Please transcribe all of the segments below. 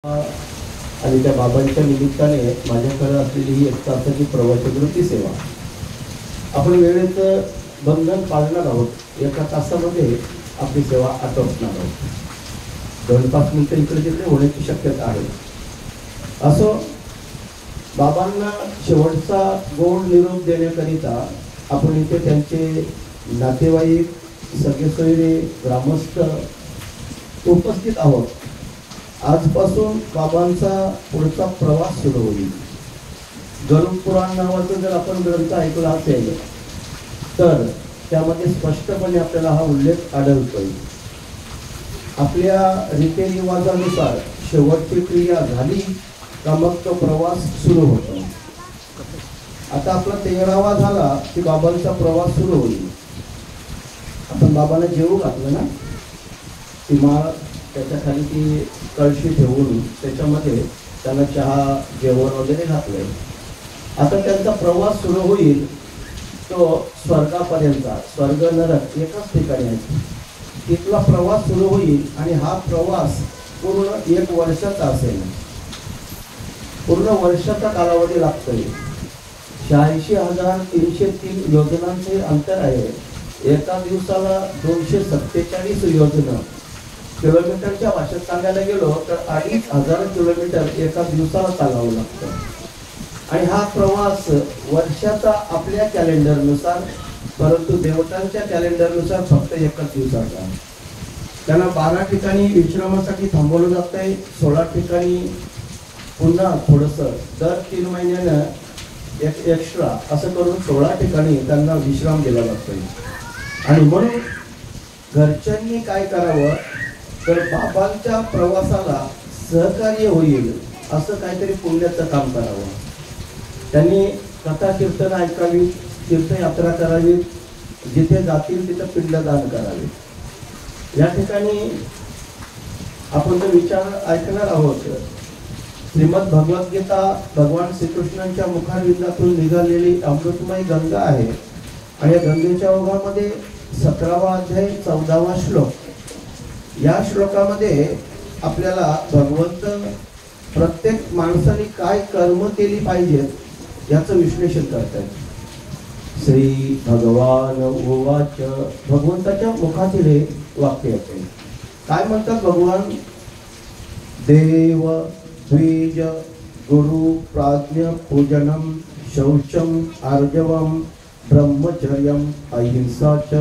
आणि त्या बाबांच्या निमित्ताने माझ्याकडे असलेली ही 1 तासाची प्रवचनवृत्ती सेवा. आपण वेळेचं बंधन पाळणार आहोत. 1 तासामध्ये आपली सेवा आटोपणार आहोत. 2-5 मिनिटं इकडे तिकडे होण्याची शक्यता आहे. असो, बाबांना शेवटचा गोड निरोप देण्याकरिता आपण इथे त्यांचे नातेवाईक, सगळे सोयरे, ग्रामस्थ उपस्थित आहोत. आजपासून बाबांचा पुढचा प्रवास सुरू होईल. गरुड पुराण नावाचा जर आपण ग्रंथ ऐकला असेल तर त्यामध्ये स्पष्टपणे आपल्याला हा उल्लेख आढळतोय. आपल्या रीतिरिवाजानुसार शेवटची क्रिया झाली का मग तो प्रवास सुरू होतो. आता आपला 13वा झाला की बाबांचा प्रवास सुरू होईल. आपण बाबांना जेवू घातलं ना, ती माळ त्याच्या खाली ती कळशी ठेवून त्याच्यामध्ये त्यांना चहा जेवण वगैरे घातलंय. आता त्यांचा प्रवास सुरू होईल तो स्वर्गापर्यंतचा. स्वर्ग नरक एकाच ठिकाणी आहे. तिथला प्रवास सुरू होईल आणि हा प्रवास पूर्ण 1 वर्षाचा असेल. पूर्ण वर्षाचा कालावधी लागतोय. 86,303 योजनांचे अंतर आहे. एका दिवसाला 247 योजना. किलोमीटरच्या भाषेत सांगायला गेलो तर 2,500 किलोमीटर एका दिवसाला चालावं लागतं. आणि हा प्रवास वर्षाचा आपल्या कॅलेंडरनुसार, परंतु देवतांच्या कॅलेंडरनुसार फक्त 1 दिवसाचा. त्यांना 12 ठिकाणी विश्रामासाठी थांबवलं जातंय. 16 ठिकाणी पुन्हा थोडंसं दर 3 महिन्यानं एक एक्स्ट्रा असं करून 16 ठिकाणी त्यांना विश्राम दिला जातोय. आणि म्हणून घरच्यांनी काय करावं तर बाबांच्या प्रवासाला सहकार्य होईल असं काहीतरी पुण्याचं काम करावं. त्यांनी कथा कीर्तन ऐकावी, तीर्थयात्रा करावी, जिथे जातील तिथं पिंडदान करावे. या ठिकाणी आपण जो विचार ऐकणार आहोत, श्रीमद भगवद्गीता भगवान श्रीकृष्णांच्या मुखारविंदातून निघालेली अमृतमय गंगा आहे. आणि या गंगेच्या ओघामध्ये 17वा अध्याय 14वा श्लोक. या श्लोकामध्ये आपल्याला भगवंत प्रत्येक माणसाने काय कर्म केली पाहिजेत याचं विश्लेषण करतात. श्री भगवान उवाच. भगवंताच्या मुखातील हे वाक्य येते. काय म्हणतात भगवान? देव द्विज गुरु प्राज्ञ पूजनम शौचम आर्जवम ब्रह्मचर्यम अहिंसा च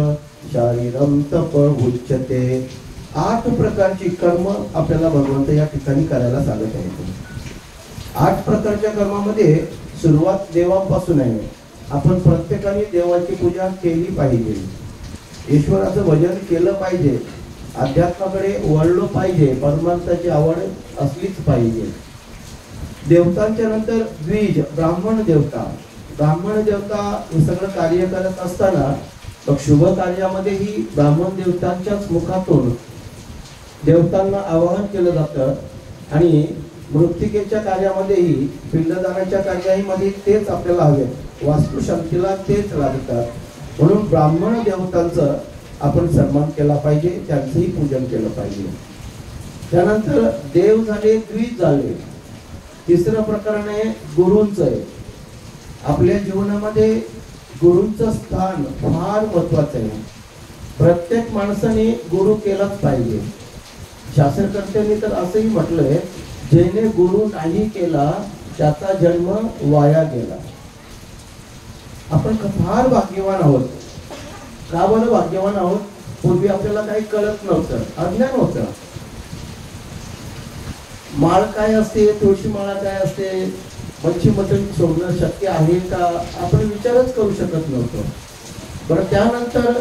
शारीरम तप उच्यते. 8 प्रकारची कर्म आपल्याला भगवंत या ठिकाणी करायला सांगत आहे. 8 प्रकारच्या कर्मामध्ये सुरुवात देवापासून आहे. आपण प्रत्येकाने देवाची पूजा केली पाहिजे, ईश्वराचं भजन केलं पाहिजे, अध्यात्माकडे वळलो पाहिजे, परमार्थाची आवड असलीच पाहिजे. देवतांच्या नंतर द्विज ब्राह्मण देवता. ब्राह्मण देवता हे सगळं कार्य करत असताना मग शुभ कार्यामध्येही ब्राह्मण देवतांच्याच मुखातून देवतांना आवाहन केलं जातं. आणि मृत्तिकेच्या कार्यामध्येही, पिंडदानाच्या कार्यामध्ये तेच आपल्याला हवे. वास्तुशांतीला तेच लागतात. म्हणून ब्राह्मण देवतांचं आपण सन्मान केला पाहिजे, त्यांचंही पूजन केलं पाहिजे. त्यानंतर देव झाले, द्विज झाले. तिसरं प्रकरण आहे गुरूंचं आहे. आपल्या जीवनामध्ये गुरूंचं स्थान फार महत्वाचं आहे. प्रत्येक माणसाने गुरु केलाच पाहिजे. शास्त्रकर्त्यांनी तर असंही म्हटलंय, ज्याने गुरु नाही केला त्याचा जन्म वाया गेला. आपण फार भाग्यवान आहोत. का बरं भाग्यवान आहोत? पूर्वी आपल्याला काही कळत नव्हतं, अज्ञान होतं. माळ काय असते, तुळशी माळा काय असते, मच्छी मटण सोडणं शक्य आहे का, आपण विचारच करू शकत नव्हतो. बरं, त्यानंतर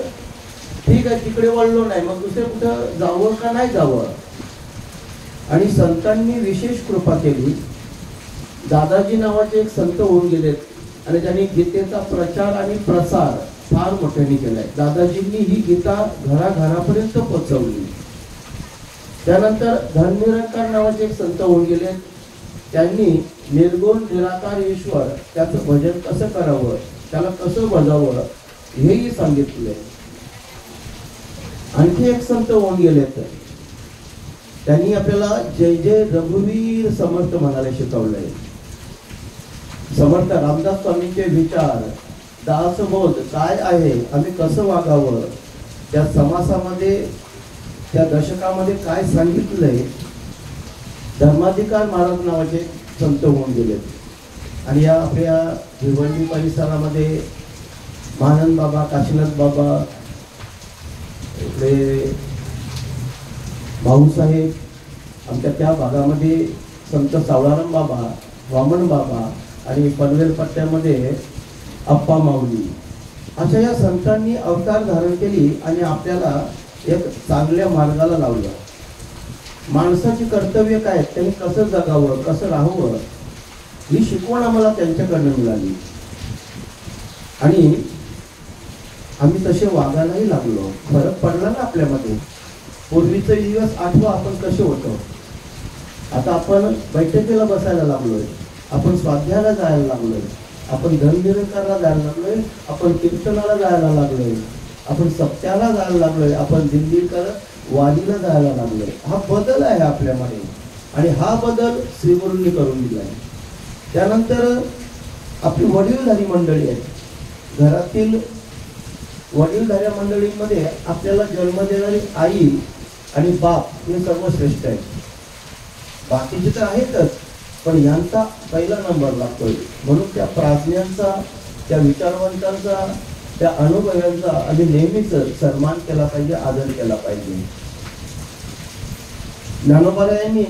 ठीक आहे, तिकडे वळलो नाही, मग दुसरे कुठं जावं का नाही जावं. आणि संतांनी विशेष कृपा केली. दादाजी नावाचे एक संत होऊन गेलेत आणि त्यांनी गीतेचा प्रचार आणि प्रसार फार मोठ्याने केलाय. दादाजींनी ही गीता घराघरापर्यंत पोहोचवली. त्यानंतर धर्मनिरंकार नावाचे एक संत होऊन गेले. त्यांनी निर्गुण निराकार ईश्वर त्याचं भजन कसं करावं, त्याला कसं बजावं हेही सांगितले. आणखी एक संत होऊन गेले. त्यांनी आपल्याला जय जय रघुवीर समर्थ म्हणायला शिकवलंय. समर्थ रामदास स्वामींचे विचार, दासबोध काय आहे, आम्ही कसं वागावं, त्या समासामध्ये त्या दशकामध्ये काय सांगितलंय. धर्माधिकार महाराज नावाचे संत होऊन गेले आणि या आपल्या भिवंडी परिसरामध्ये महानंद बाबा, काशीनाथ बाबा, इकडे भाऊसाहेब, आमच्या त्या भागामध्ये संत सावळाराम बाबा, वामन बाबा आणि पनवेल पट्ट्यामध्ये अप्पा माऊली, अशा या संतांनी अवतार धारण केली आणि आपल्याला एक चांगल्या मार्गाला लावलं. माणसाची कर्तव्य काय, त्यांनी कसं जगावं, कसं राहावं, ही शिकवण आम्हाला त्यांच्याकडनं मिळाली आणि आम्ही तसे वागायलाही लागलो. फरक पडला ना आपल्यामध्ये. पूर्वीचे दिवस आठवा आपण कसे होतो. आता आपण बैठकीला बसायला लागलोय, आपण स्वाध्यायाला जायला लागलोय, आपण धननिरंकारला जायला लागलोय, आपण कीर्तनाला जायला लागलोय, आपण सप्त्याला जायला लागलोय, आपण दिल्लीकर वारीला जायला लागलोय. हा बदल आहे आपल्यामध्ये आणि हा बदल श्रीगुरूंनी करून दिलाय. त्यानंतर आपली वडीलधारी मंडळी आहेत. घरातील वडीलधाऱ्या मंडळींमध्ये आपल्याला जन्म देणारी आई आणि बाप हे सर्वश्रेष्ठ आहेत. बाकीचे तर आहेतच, पण यांचा पहिला नंबर लागतोय. म्हणून त्या प्राज्ञांचा, त्या विचारवंतांचा, त्या अनुभवांचा आम्ही नेहमीच सन्मान केला पाहिजे, आदर केला पाहिजे. ज्ञानोबारायांनी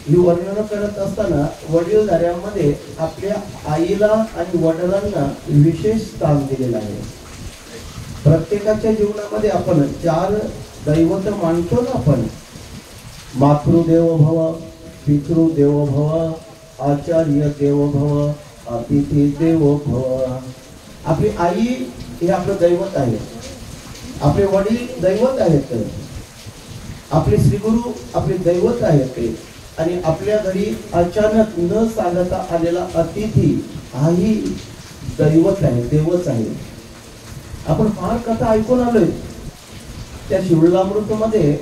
ही वर्णन करत असताना वडीलधाऱ्यांमध्ये आपल्या आईला आणि वडिलांना विशेष स्थान दिलेलं आहे. प्रत्येकाच्या जीवनामध्ये आपण 4 दैवत मानतो ना. आपण मातृदेवो भव, पितृदेवो भव, आचार्य देवो भव, अतिथी देवो भव. आपली आई हे आपलं दैवत आहे, आपले वडील दैवत आहेत, आपले श्रीगुरु आपले दैवत आहेत आणि आपल्या घरी अचानक न सांगता आलेला अतिथी हाही दैवत आहे, देवच आहे. आपण फार कथा ऐकून आलोय. त्या शिवलामृतमध्ये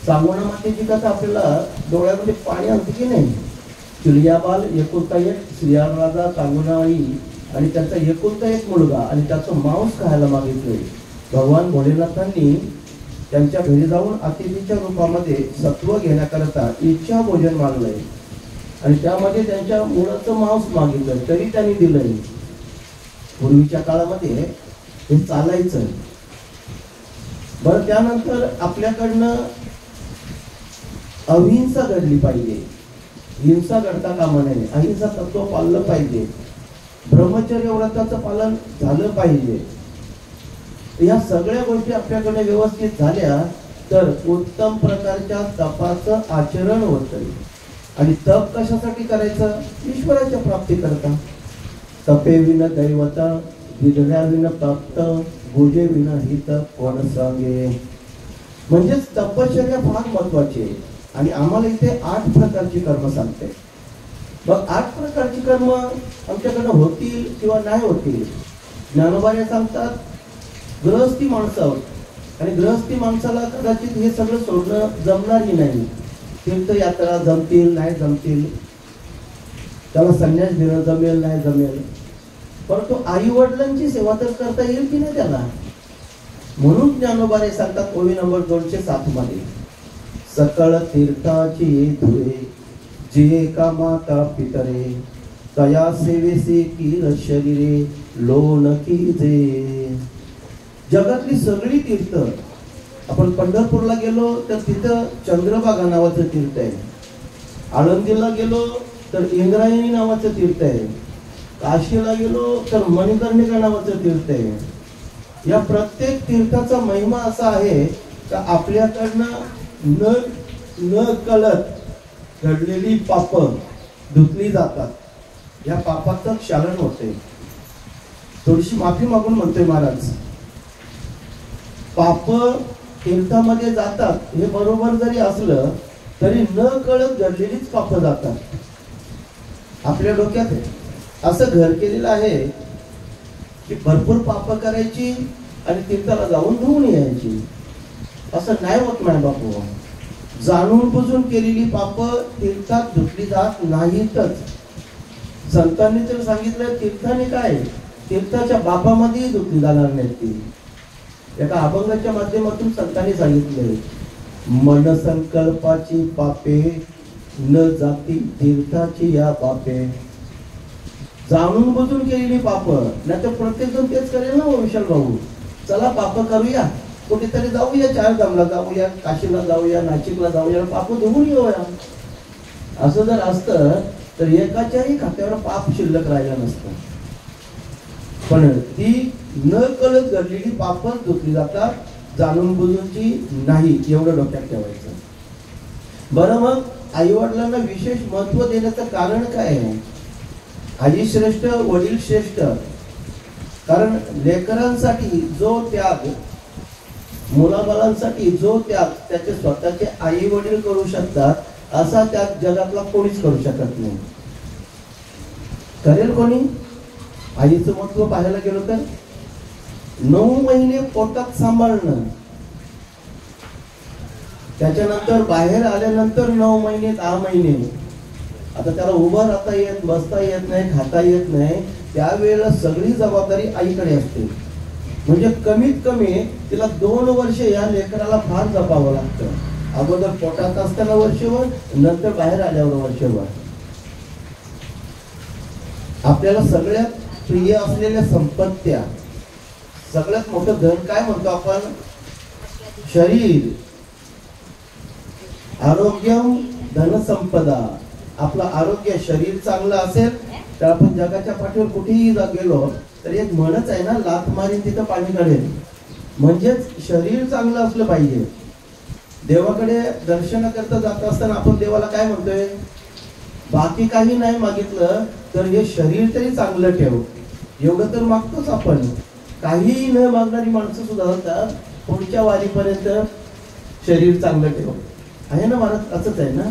सांगोणा मातेची कथा आपल्याला डोळ्यामध्ये पाणी आणते की नाही. चिलियाबाल एकुलता एक, श्रीराजा सांगोणाई आणि त्याचा एकुलता एक मुलगा आणि त्याचं मांस खायला मागितलंय. भगवान भोलेनाथांनी त्यांच्या घरी जाऊन अतिथीच्या रूपामध्ये सत्व घेण्याकरता इच्छा भोजन मागलंय आणि त्यामध्ये त्यांच्या मुलाचं मांस मागितलं, तरी त्यांनी दिलंय. पूर्वीच्या काळामध्ये हे चालायचं. बरं, त्यानंतर आपल्याकडनं अहिंसा घडली पाहिजे. हिंसा घडता कामा नये. अहिंसा तत्व पाळलं पाहिजे. ब्रह्मचर्य व्रताचं पालन झालं पाहिजे. या सगळ्या गोष्टी आपल्याकडे व्यवस्थित झाल्या तर उत्तम प्रकारच्या तपाचं आचरण होतं. आणि तप कशासाठी करायचं? ईश्वराच्या प्राप्ती करता. तपे विन दैवत, विधव्या विन प्राप्त, भोजे विन हित कोण सांगे. म्हणजेच तपश्चर्या फार महत्वाची आहे. आणि आम्हाला इथे 8 प्रकारची कर्म सांगते. मग 8 प्रकारची कर्म आमच्याकडनं होतील किंवा नाही होतील. ज्ञानोबाने सांगतात गृहस्थी माणसं आहोत आणि गृहस्थी माणसाला कदाचित हे सगळं सोडणं जमणारही नाही. तीर्थयात्रा जमतील नाही जमतील, त्याला संन्यास घेणं जमेल नाही जमेल, परंतु आई वडिलांची सेवा तर करता येईल की नाही त्याला. म्हणून ज्ञानोबाने सांगतात ओवी नंबर 207 मध्ये, सकळ तीर्थाची धुरे जे का माता पितरे, तया सेवेसी की शरीरे लोण की जे. जगातली सगळी तीर्थ, आपण पंढरपूरला गेलो तर तिथं चंद्रभागा नावाचं तीर्थ आहे. आळंदीला गेलो तर इंद्रायणी नावाचं तीर्थ आहे. काशीला गेलो तर मणिकर्णिका नावाचं तीर्थ आहे. या प्रत्येक तीर्थाचा महिमा असा आहे का आपल्याकडनं न कळत घडलेली पाप धुतली जातात. या पापाचं क्षालन होते. थोडीशी माफी मागून म्हणतोय महाराज, पाप तीर्थामध्ये जातात हे बरोबर जरी असलं तरी न कळत घडलेलीच पाप जातात. आपल्या डोक्यात असं घर केलेलं आहे की भरपूर पाप करायची आणि तीर्थाला जाऊन धुवून यायची. असं नाही होत नाही बापू. जाणून बुजून केलेली पाप तीर्थात धुतली जात नाहीतच. संतांनी तर सांगितलं तीर्थाने काय, तीर्थाच्या बापामध्येही धुतली जाणार नाही ती. एका अभंगाच्या माध्यमातून संतांनी सांगितले, मन संकल्पाची पापे न जाती तीर्थाची या पापे. जाणून बुजून केलेली पाप, नाही तर प्रत्येक जण तेच करेल ना विशाल भाऊ, चला पाप करूया, कुठेतरी जाऊया, 4 धामला जाऊया, काशीला जाऊया, नाशिकला जाऊया, पाप धुवून येऊया. असं जर असतं तर एकाच्याही खात्यावर पाप शिल्लक राहिलं नसतं. पण ती न कळत घडलेली पापच धुतली जातात, जाणून बुजूनची नाही, एवढं डोक्यात ठेवायचं. बरं, मग आई वडिलांना विशेष महत्व देण्याचं कारण काय आहे? आई श्रेष्ठ, वडील श्रेष्ठ. कारण लेकरांसाठी जो त्याग, मुलाबाळांसाठी जो त्याग त्याचे स्वतःचे आई वडील करू शकतात, असा त्याग जगातला कोणीच करू शकत नाही. करेल कोणी? आईचं महत्व पाहायला गेलो तर 9 महिने पोटात सांभाळणं, त्याच्यानंतर बाहेर आल्यानंतर 9 महिने 10 महिने, आता त्याला उभं राहता येत, बसता येत नाही, खाता येत नाही, त्यावेळेला सगळी जबाबदारी आईकडे असते. म्हणजे कमीत कमी तिला 2 वर्ष या लेकराला फार जपावं लागतं. अगोदर पोटात असताना वर्षभर, नंतर बाहेर आल्यावर वर्षभर. आपल्याला सगळ्यात प्रिय असलेल्या संपत्त्या, सगळ्यात मोठं धन काय म्हणतो आपण? शरीर. आरोग्यम धनसंपदा. आपलं आरोग्य, शरीर चांगलं असेल तर आपण जगाच्या पाठीवर कुठेही गेलो तर एक म्हणच आहे ना, लाथ मारीन तिथं पाणी काढेल. म्हणजेच शरीर चांगलं असलं पाहिजे. देवाकडे दर्शन करता जात असताना आपण देवाला काय म्हणतोय? बाकी काही नाही मागितलं तर हे शरीर तरी चांगलं ठेव, एवढं तर मागतोच आपण. काही न मागणारी माणसं सुद्धा होतात, पुढच्या वारीपर्यंत शरीर चांगलं ठेव आहे ना महाराज, असंच आहे ना.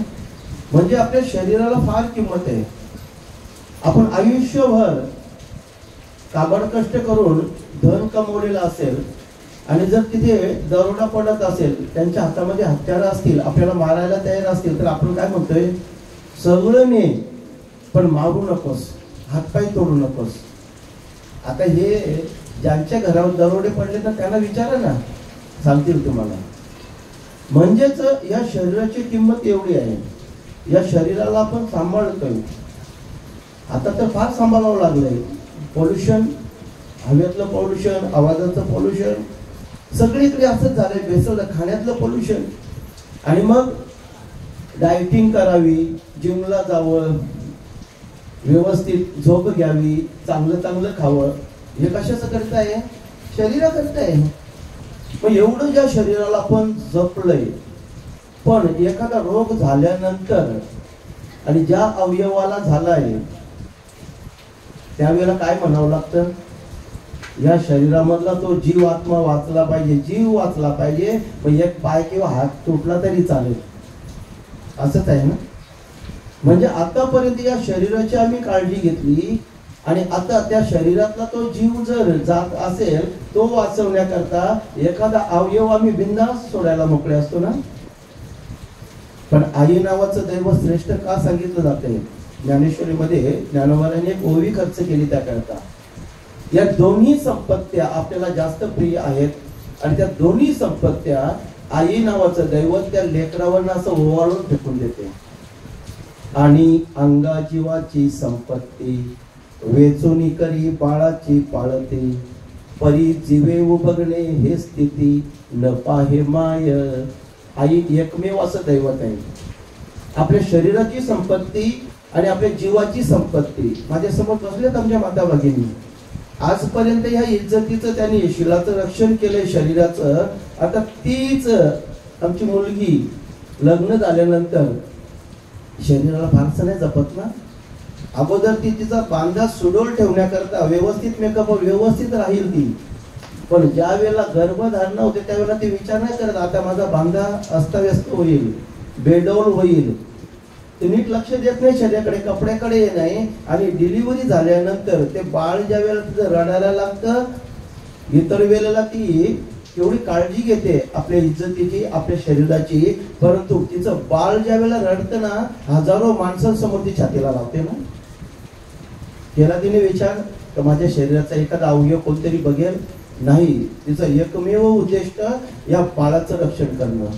म्हणजे आपल्या शरीराला फार किंमत आहे. आपण आयुष्यभर काबाड कष्ट करून धन कमवलेलं असेल आणि जर तिथे दरोडा पडत असेल, त्यांच्या हातामध्ये हत्यारं असतील, आपल्याला मारायला तयार असतील, तर आपण काय म्हणतोय? सगळं ने, पण मारू नकोस, हातपाय तोडू नकोस. आता हे ज्यांच्या घरावर दरोडे पडले तर त्यांना विचारा ना, सांगतील तुम्हाला. म्हणजेच या शरीराची किंमत एवढी आहे. या शरीराला आपण सांभाळतोय. आता तर फार सांभाळावं लागलंय. पोल्युशन, हवेतलं पोल्युशन, आवाजाचं पोल्युशन, सगळीकडे असंच झालंय. भेसळ, खाण्यातलं पोल्युशन. आणि मग डायटिंग करावी, जिमला जावं, व्यवस्थित झोप घ्यावी, चांगलं चांगलं खावं, हे कशाचं करताय? शरीरा करताय. मग एवढं ज्या शरीराला आपण जपलंय, पण एखादा रोग झाल्यानंतर आणि ज्या अवयवाला झालाय त्यावेळेला काय म्हणावं लागतं? या शरीरामधला तो जीव आत्मा वाचला पाहिजे, जीव वाचला पाहिजे. मग एक पाय किंवा हात तुटला तरी चालेल, असंच आहे ना. म्हणजे आतापर्यंत या शरीराची आम्ही काळजी घेतली आणि आता त्या शरीरातला तो जीव जर जात असेल, तो वाचवण्याकरता एखादा अवयव आम्ही बिनधास्त सोडायला मोकळे असतो ना. पण आई नावाचं दैव श्रेष्ठ का सांगितलं जाते? ज्ञानेश्वरीमध्ये ज्ञानोबांनी एक ओवी खर्च केली त्याकरता. या दोन्ही संपत्त्या आपल्याला जास्त प्रिय आहेत आणि त्या दोन्ही संपत्त्या आई नावाचं दैवत त्या लेकरावर असं ओवाळून फेकून देते. आणि अंगा जीवाची संपत्ती वेचून करी बाळाची पाळते, परी जीवे उबगणे हे स्थिती न पाहे माय. आई एकमेव असं दैवत आहे. आपल्या शरीराची संपत्ती आणि आपल्या जीवाची संपत्ती. माझ्या समोर बसलेत आमच्या माता भगिनी. आजपर्यंत ह्या इज्जतीचं त्यांनी शिलाचं रक्षण केलंय शरीराचं. आता तीच आमची मुलगी लग्न झाल्यानंतर शरीराला फारसं नाही जपत ना. अगोदर ती तिचा बांधा सुडोल ठेवण्याकरता व्यवस्थित मेकअप, व्यवस्थित राहील ती. पण ज्या वेळेला गर्भधारणा होते त्यावेळेला ती विचार नाही करत आता माझा बांधा अस्ताव्यस्त होईल, बेडौल होईल. ते नीट लक्ष देत नाही शरीराकडे, कपड्याकडे नाही. आणि डिलिव्हरी झाल्यानंतर ते बाळ ज्या वेळेला तिचं रडायला लागतं, इतर वेळेला ती केवढी काळजी घेते आपल्या इज्जतीची, आपल्या शरीराची, परंतु तिचं बाळ ज्या वेळेला रडतं ना, हजारो माणसांसमोर ती छातीला लावते ना. केला तिने विचार तर माझ्या शरीराचा एखादा अवयव कोणतरी बघेल? नाही. तिचं एकमेव उद्दिष्ट या बाळाचं रक्षण करणं.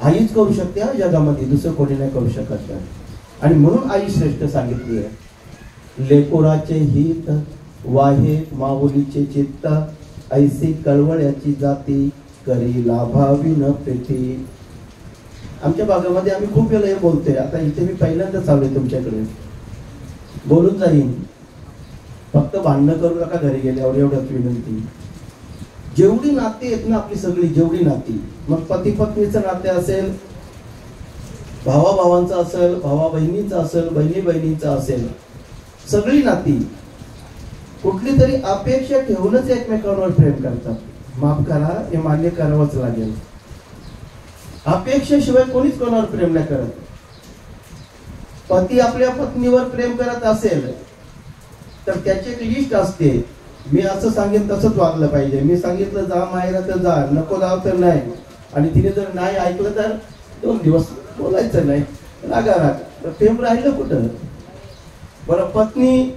आईच करू शकते हा जगामध्ये, दुसरं कोणी नाही करू शकत. आणि म्हणून आई श्रेष्ठ सांगितली आहे, लेकोराचे हित वाहे माऊलीचे चित्त, ऐसी कळवळ्याची जाती करी लाभावी न पेटी. आमच्या भागामध्ये आम्ही खूप वेळा हे बोलतोय. आता इथे मी पहिल्यांदा चाललोय तुमच्याकडे, बोलून जाईन, फक्त भांडणं करू नका घरी गेल्यावर, एवढंच विनंती. जेवढी नाती आहेत ना आपली सगळी, जेवढी नाती, मग पती पत्नीचं नाते असेल, भावा भावांचं असेल, भावा बहिणीचं असेल, बहिणी बहिणीचं असेल, सगळी नाती कुठली तरी अपेक्षा ठेवूनच एकमेकांवर प्रेम करतात. माफ करा, हे मान्य करावंच लागेल. अपेक्षेशिवाय कोणीच कोणावर प्रेम नाही करत. पती आपल्या पत्नीवर प्रेम करत असेल तर त्याची एक लिस्ट असते. मी असं सांगेन तसंच वागलं पाहिजे. मी सांगितलं जा माहेरा तर जा, नको जाव तर नाही. आणि तिने जर नाही ऐकलं तर 2 दिवस बोलायचं नाही, रागा राग. प्रेम राहिलं कुठं? बरं, पत्नी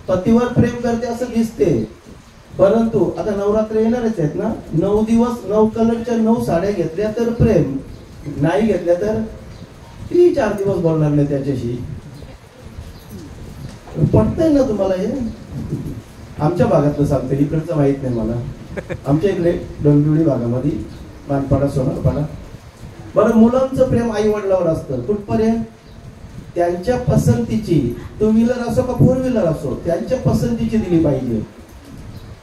पतीवर प्रेम करते असं दिसते, परंतु आता नवरात्र येणारच आहेत ना, 9 दिवस 9 कलरच्या 9 साड्या घेतल्या तर प्रेम, नाही घेतल्या तर ती 4 दिवस बोलणार नाही त्याच्याशी. पटतंय ना तुम्हाला हे? आमच्या भागातलं सांगतो, इकडचं माहित नाही मला. आमच्या इकडे डोंबिवली भागामध्ये मानपाडा, सोनारपाडा. बरं, मुलांचं प्रेम आई वडिलावर असतं. कुठपर्यंत? त्यांच्या पसंतीची, 2 व्हीलर असो का 4 व्हीलर असो, त्यांच्या पसंतीची दिली पाहिजे.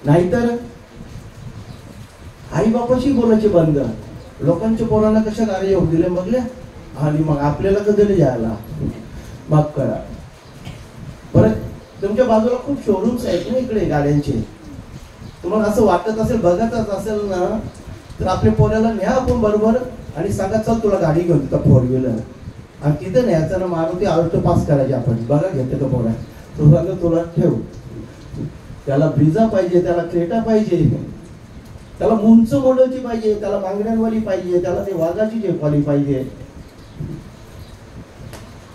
नाहीतर आई बापाशी बोलायचे बंद. लोकांच्या पोरांना कशा गाड्या येऊ दिले बघल्या, आणि मग आपल्याला कधी जायला. माफ करा. बरं, तुमच्या बाजूला खूप शोरूम्स आहेत ना इकडे गाड्यांचे. तुम्हाला असं वाटत असेल, बघतच असेल ना, तर आपल्या पोराला न्या आपण बरोबर आणि सांगा चल तुला गाडी घेऊन देतो 4 व्हीलर. आणि तिथं न्यायचं ना, मारुती आल्टो पास करायची आपण. बघा घेते तो पोरा, तो सांगा तुला ठेव. त्याला ब्रिझा पाहिजे, त्याला क्रेटा पाहिजे, त्याला उंच मॉडेलची पाहिजे, त्याला बांगड्यांवाली पाहिजे, त्याला ते वाघाची झेपवाली पाहिजे.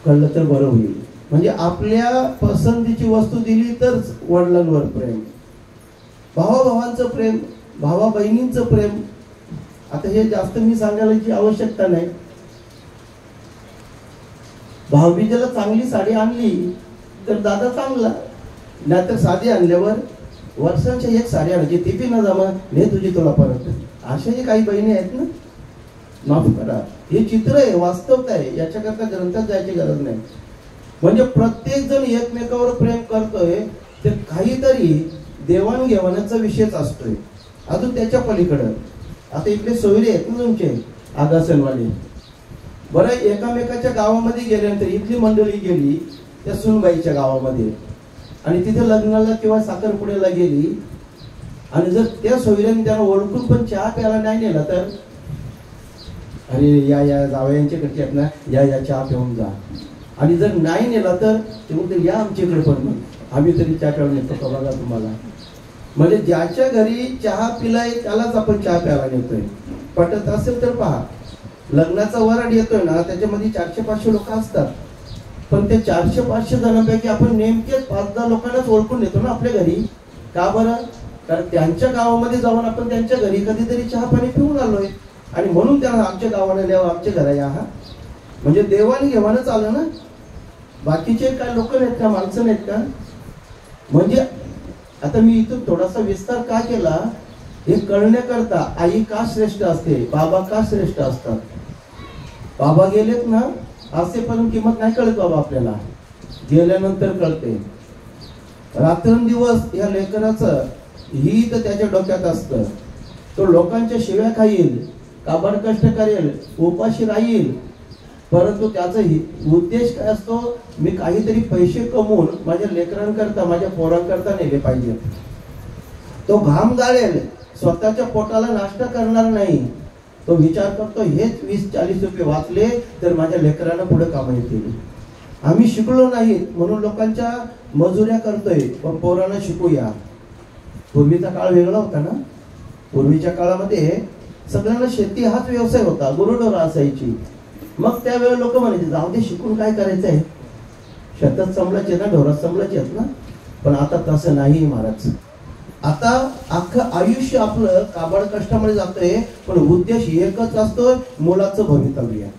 कळलं तर बरं होईल. म्हणजे आपल्या पसंतीची वस्तू दिली तर वडिलांवर प्रेम, भावाभावांचं प्रेम, भावा बहिणींचं प्रेम. आता हे जास्त मी सांगायची आवश्यकता नाही. भाऊबीजेला चांगली साडी आणली तर दादा चांगला, नाहीतर साधी आणल्यावर वर्षांच्या एक साडी आणायची, ती बी न जमा, ने तुझी तुला परत. अशाही काही बहिणी आहेत ना. माफ करा, हे चित्र आहे, वास्तवता आहे. याच्याकरता ग्रंथात जायची गरज नाही. म्हणजे प्रत्येक जण एकमेकावर प्रेम करतोय ते काहीतरी देवाणघेवाणाचा विषयच असतोय. अजून त्याच्या पलीकडं आता इकडे सोयरे आहेत ना तुमचे आगासनवाले. बरं, एकामेकाच्या गावामध्ये गेल्यानंतर इथली मंडळी गेली त्या सुनबाईच्या गावामध्ये आणि तिथे लग्नाला किंवा साखरपुड्याला गेली, आणि जर त्या सोयऱ्याने त्यांना ओळखून पण चहा प्यायला नाही नेला तर, अरे या जावयांच्याकडचे आहेत ना, या चहा पिऊन जा. आणि जर नाही नेला तर ते म्हणते या आमच्याकडे पण, मग आम्ही तरी चहा प्यायला नेतो का बघा तुम्हाला. म्हणजे ज्याच्या घरी चहा पिलाय त्यालाच आपण चहा प्यायला नेतोय. पटत असेल तर पहा, लग्नाचा वराड येतोय ना, त्याच्यामध्ये 400-500 लोक असतात, पण ते 400-500 जणांपैकी आपण नेमकेच 5-10 लोकांनाच ओळखून येतो ना आपल्या घरी. का बरं? कारण त्यांच्या गावामध्ये जाऊन आपण त्यांच्या घरी कधीतरी चहा पाणी पिऊन आलोय, आणि म्हणून त्यांना आमच्या गावाला न्यावं, आमच्या घरा या. हा म्हणजे देवाने घेवानच आलं ना. बाकीचे काय लोक नाहीत का, माणसं नाहीत का? म्हणजे आता मी इथून थोडासा विस्तार का केला, हे कळण्याकरता. आई का श्रेष्ठ असते, बाबा का श्रेष्ठ असतात. बाबा गेलेत ना, असेपर्यंत किंमत नाही कळत बाबा आपल्याला, गेल्यानंतर कळते. रात्रंदिवस या लेकराचं ही तर त्याच्या डोक्यात असतं. तो लोकांच्या शिव्या खाईल, काबाड कष्ट करेल, उपाशी राहील, परंतु त्याचा उद्देश काय असतो, मी काहीतरी पैसे कमवून माझ्या लेकरांकरता, माझ्या पोरांकरता नेले पाहिजे. तो घाम गाळेल, स्वतःच्या पोटाला नाश्ता करणार नाही. तो विचार करतो हेच 20-40 रुपये वाचले तर माझ्या लेकरांना पुढे कामा येतील. आम्ही शिकलो नाही म्हणून लोकांच्या मजुऱ्या करतोय, पण पोरांना शिकूया. पूर्वीचा काळ वेगळा होता ना. पूर्वीच्या काळामध्ये सगळ्यांना शेती हाच व्यवसाय होता, गुरुढोरं असायची. मग त्यावेळेला लोक म्हणायचे जाऊ दे, शिकून काय करायचंय, शेतात संभळायचे ना, ढोरात संभळायचे आहेत ना. पण आता तसं नाही महाराज. आता अख्खं आयुष्य आपलं काबाड कष्टामध्ये जातंय, पण उद्देश एकच असतो, मुलाचं भवितव्य.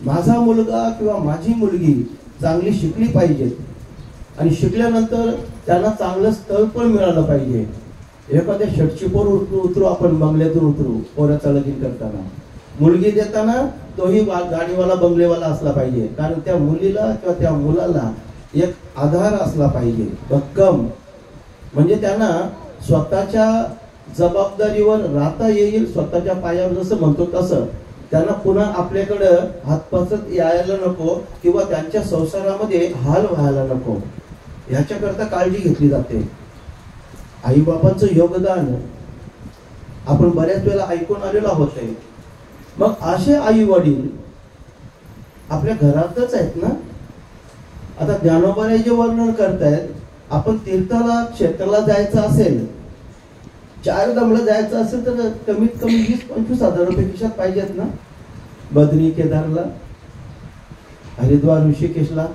माझा मुलगा किंवा माझी मुलगी चांगली शिकली पाहिजे आणि शिकल्यानंतर त्यांना चांगलं स्थळ पण मिळालं पाहिजे. एखाद्या षटचिपोर उतरू आपण, बंगल्यातून उतरू पोराचं लगीन करताना, मुलगी देताना तोही गाडीवाला बंगलेवाला असला पाहिजे. कारण त्या मुलीला किंवा त्या मुलाला एक आधार असला पाहिजे भक्कम, म्हणजे त्यांना स्वतःच्या जबाबदारीवर राहता येईल, स्वतःच्या पायावर जसं म्हणतो तसं. त्यांना पुन्हा आपल्याकडं हातपासत यायला नको किंवा त्यांच्या संसारामध्ये हाल व्हायला नको, ह्याच्याकरता काळजी घेतली जाते. आई बाबांचं योगदान आपण बऱ्याच वेळेला ऐकून आलेलो आहोत. मग असे आई वडील आपल्या घरातच आहेत ना. आता ज्ञानोबाई जे वर्णन करतायत, आपण तीर्थाला क्षेत्राला जायचं असेल, 4 दमला जायचं असेल तर कमीत कमी 20-25 हजार रुपये खिशात पाहिजेत ना. बद्री, केदारला, हरिद्वार, ऋषिकेशला,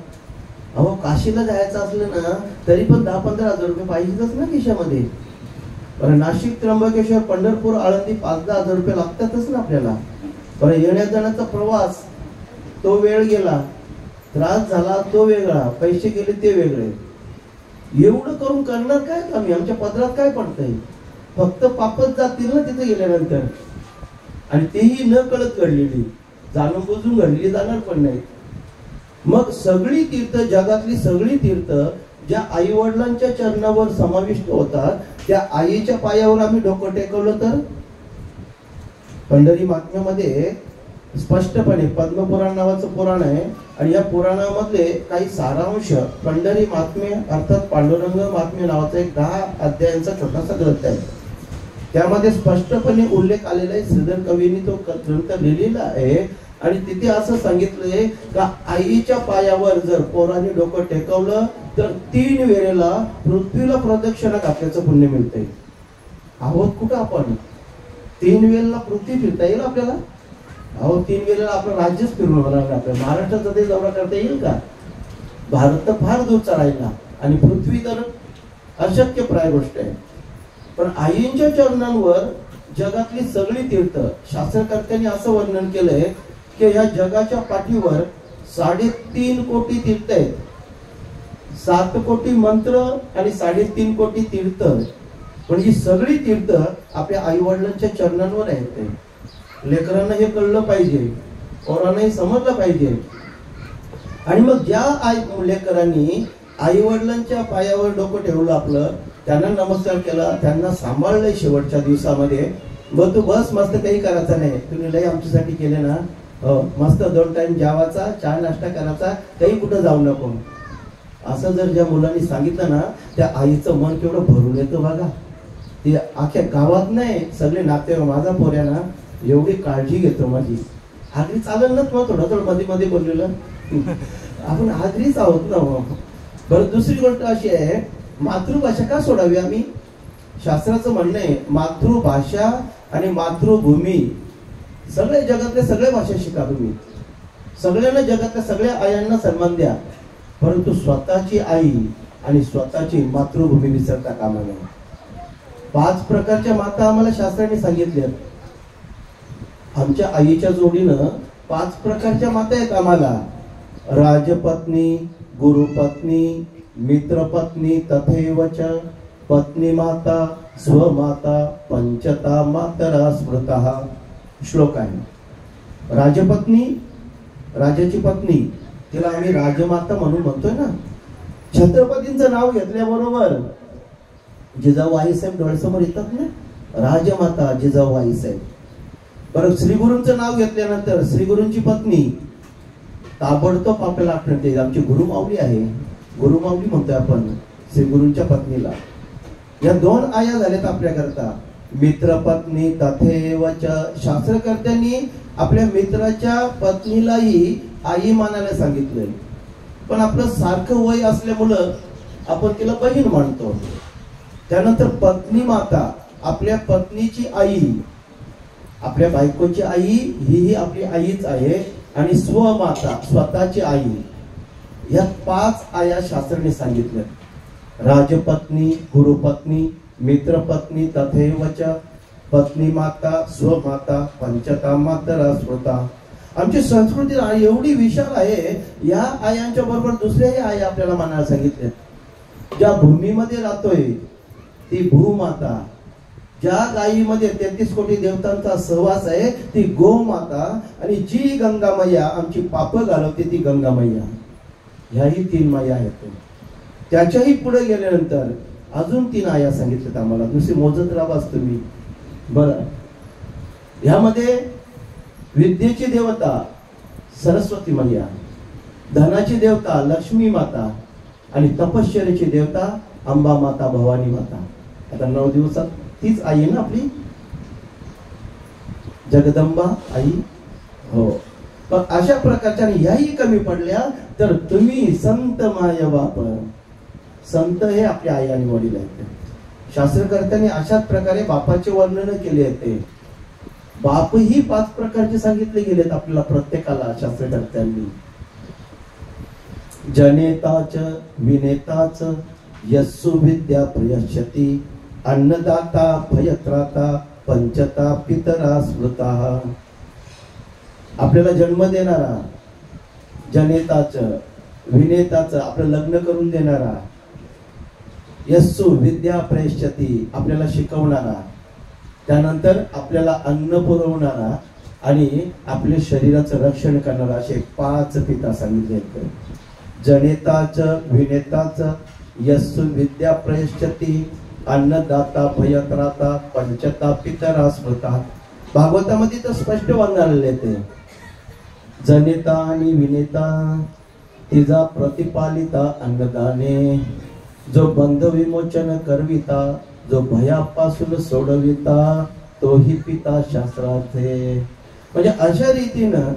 अहो काशीला जायचं असलं ना तरी पण 10-15 हजार रुपये पाहिजेतच ना खिशामध्ये. बरं नाशिक, त्र्यंबकेश्वर, पंढरपूर, आळंदी 5-10 हजार रुपये लागतातच ना आपल्याला. बरं येण्या जाण्याचा प्रवास, तो वेळ गेला, त्रास झाला तो वेगळा, पैसे गेले ते वेगळे. एवढं करून करणार काय आम्ही, आमच्या पदरात काय पडतंय. फक्त पापच जातील ना तिथे गेल्यानंतर, आणि तेही न कळत घडलेली, जाणून बुजून घडलेली जाणार पण नाही. मग सगळी तीर्थ, जगातली सगळी तीर्थ ज्या आई वडिलांच्या चरणावर समाविष्ट होतात, त्या आईच्या पायावर आम्ही डोकं टेकवलं तर. पंढरी महात्म्यामध्ये स्पष्टपणे, पद्मपुराण नावाचं पुराण आहे आणि या पुराणामधले काही सारांश, पंढरी महात्म्य अर्थात पांडुरंग महात्म्य नावाचा एक 10 अध्यायांचा छोटासा ग्रंथ आहे. त्यामध्ये स्पष्टपणे उल्लेख आलेला आहे. श्रीधर कवींनी तो ग्रंथ लिहिलेला आहे आणि तिथे असं सांगितलंय का आईच्या पायावर जर पोराने डोकं टेकवलं तर 3 वेळेला पृथ्वीला प्रदक्षिणा घातल्याचं पुण्य मिळतंय. आहोत कुठं आपण, 3 वेळेला पृथ्वी फिरता येईल आपल्याला. अहो 3 वेळेला आपलं राज्यच फिरून होणार. आपल्या महाराष्ट्राचा ते दौरा करता येईल का. भारत तर फार दूरचा राहिला आणि पृथ्वी तर अशक्य प्राय गोष्ट आहे. पण आईंच्या चरणांवर जगातली सगळी तीर्थ, शास्त्रकर्त्यांनी असं वर्णन केलंय की या जगाच्या पाठीवर 3.5 कोटी तीर्थ आहेत. 7 कोटी मंत्र आणि 3.5 कोटी तीर्थ. पण ही सगळी तीर्थ आपल्या आई वडिलांच्या चरणांवर आहेत. लेकरांना हे कळलं पाहिजे, पोरांनाही समजलं पाहिजे. आणि मग ज्या लेकरांनी आई वडिलांच्या पायावर डोकं ठेवलं आपलं, त्यांना नमस्कार केला, त्यांना सांभाळलंय शेवटच्या दिवसामध्ये, मग तू बस मस्त काही करायचं नाही, तुम्ही लय आमच्यासाठी केले ना, मस्त 2 टाइम जेवायचा, चहा नाश्ता करायचा, काही कुठं जाऊ नको, असं जर ज्या मुलांनी सांगितलं ना, त्या आईचं मन केवढं भरून येतं बघा. ते अख्ख्या गावात नाही, सगळे नाते, माझा पोऱ्या ना एवढी काळजी घेतो माझी. आगरी चालेल ना, मग थोडं मध्ये मध्ये बोललेलं आपण आगरीच आहोत ना. बरं दुसरी गोष्ट अशी आहे, मातृभाषा का सोडावी आम्ही. शास्त्राचं म्हणणं आहे मातृभाषा आणि मातृभूमी, सगळे जगातल्या सगळ्या भाषा शिका तुम्ही, सगळ्यांना जगातल्या सगळ्या आयांना सन्मान द्या, परंतु स्वतःची आई आणि स्वतःची मातृभूमी विसरता कामा नये. 5 प्रकारच्या माता आम्हाला शास्त्राने सांगितल्या. आमच्या आईच्या जोडीनं 5 प्रकारच्या माता आहेत आम्हाला. राजपत्नी, गुरुपत्नी, मित्रपत्नी, तथैवच पत्नी माता, स्वमाता, पंचता मातरा स्मृतः. श्लोक आहे. राजपत्नी, राजाची पत्नी, तिला आम्ही राजमाता म्हणून म्हणतोय ना. छत्रपतींचं नाव घेतल्याबरोबर जिजाऊ आईसाहेब डोळ्यासमोर येतात ना, राजमाता जिजाऊ आईसाहेब. बरं श्रीगुरूंचं नाव घेतल्यानंतर श्रीगुरूंची पत्नी ताबडतोब आपल्याला आठवण येते, आमची गुरुमाऊली आहे, गुरुमाऊली म्हणतोय आपण श्रीगुरूंच्या पत्नीला. या 2 आया झाल्यात आपल्याकरता. मित्रपत्नी तथैवच, शास्त्रकर्त्यांनी आपल्या मित्राच्या पत्नीलाही आई मानायला सांगितलंय. पण आपलं सारखं वय असल्यामुळं आपण तिला बहीण मानतो. त्यानंतर पत्नी माता, आपल्या पत्नीची आई, आपल्या बायकोची आई ही आपली आईच आहे, आणि स्वमाता स्वतःची आई, या 5 आया शास्त्राने सांगितल्या. राजपत्नी, गुरुपत्नी, मित्रपत्नी, तथैवच पत्नी माता, स्वमाता, पंचता मातरा स्मृता. आमची संस्कृती एवढी विशाल आहे. या आयांच्या बरोबर दुसऱ्याही आया आपल्याला मानायला सांगितले. ज्या भूमीमध्ये राहतोय ती भूमाता, ज्या गायीमध्ये 33 कोटी देवतांचा सहवास आहे ती गोमाता, आणि जी गंगा मैया आमची पाप घालवते ती गंगा मैया. ह्याही 3 माया आहेत. त्याच्याही पुढे गेल्यानंतर अजून 3 आया सांगितल्यात आम्हाला. दुसरी मोजत राहावाच तुम्ही. बरं, ह्यामध्ये विद्येची देवता सरस्वती मैया, धनाची देवता लक्ष्मी माता, आणि तपश्चर्याची देवता अंबा माता, भवानी माता. आता 9 दिवसात तीच आई आहे ना आपली जगदंबा आई. हो, पण अशा प्रकारच्या ह्याही कमी पडल्या तर तुम्ही संत माय बाप. संत हे आपले आई आणि वडील आहेत. शास्त्रकर्त्यांनी अशाच प्रकारे बापाचे वर्णन केले आहे. बाप ही 5 प्रकारचे सांगितले गेलेत आपल्याला प्रत्येकाला शास्त्रकर्त्यांनी. जनेताच, विनेताच, यस्सु विद्या प्रयच्छति, अन्नदाता भयत्राता, पंचता पितरा स्मृता. आपल्याला जन्म देणारा, जनेताच, विनेताच, आपलं लग्न करून देणारा, यस्सु विद्या प्रयच्छति, आपल्याला शिकवणारा, त्यानंतर आपल्याला अन्न पुरवणारा, आणि आपल्या शरीराचं रक्षण करणारा, असे 5 पिता सांगितले. जनेताच, विनेताच, यस्सु विद्या प्रयच्छति, अन्नदाता भयत्राता, पंचता पितरा स्मृता. भागवतामध्ये तर स्पष्ट वर्णन ते जनेता आणि विनेता तिचा प्रतिपालिता अन्नदाने, जो बंध विमोचन करविता, जो भयापासून सोडविता, तोही पिता शास्त्रार्थे. म्हणजे अशा रीतीनं,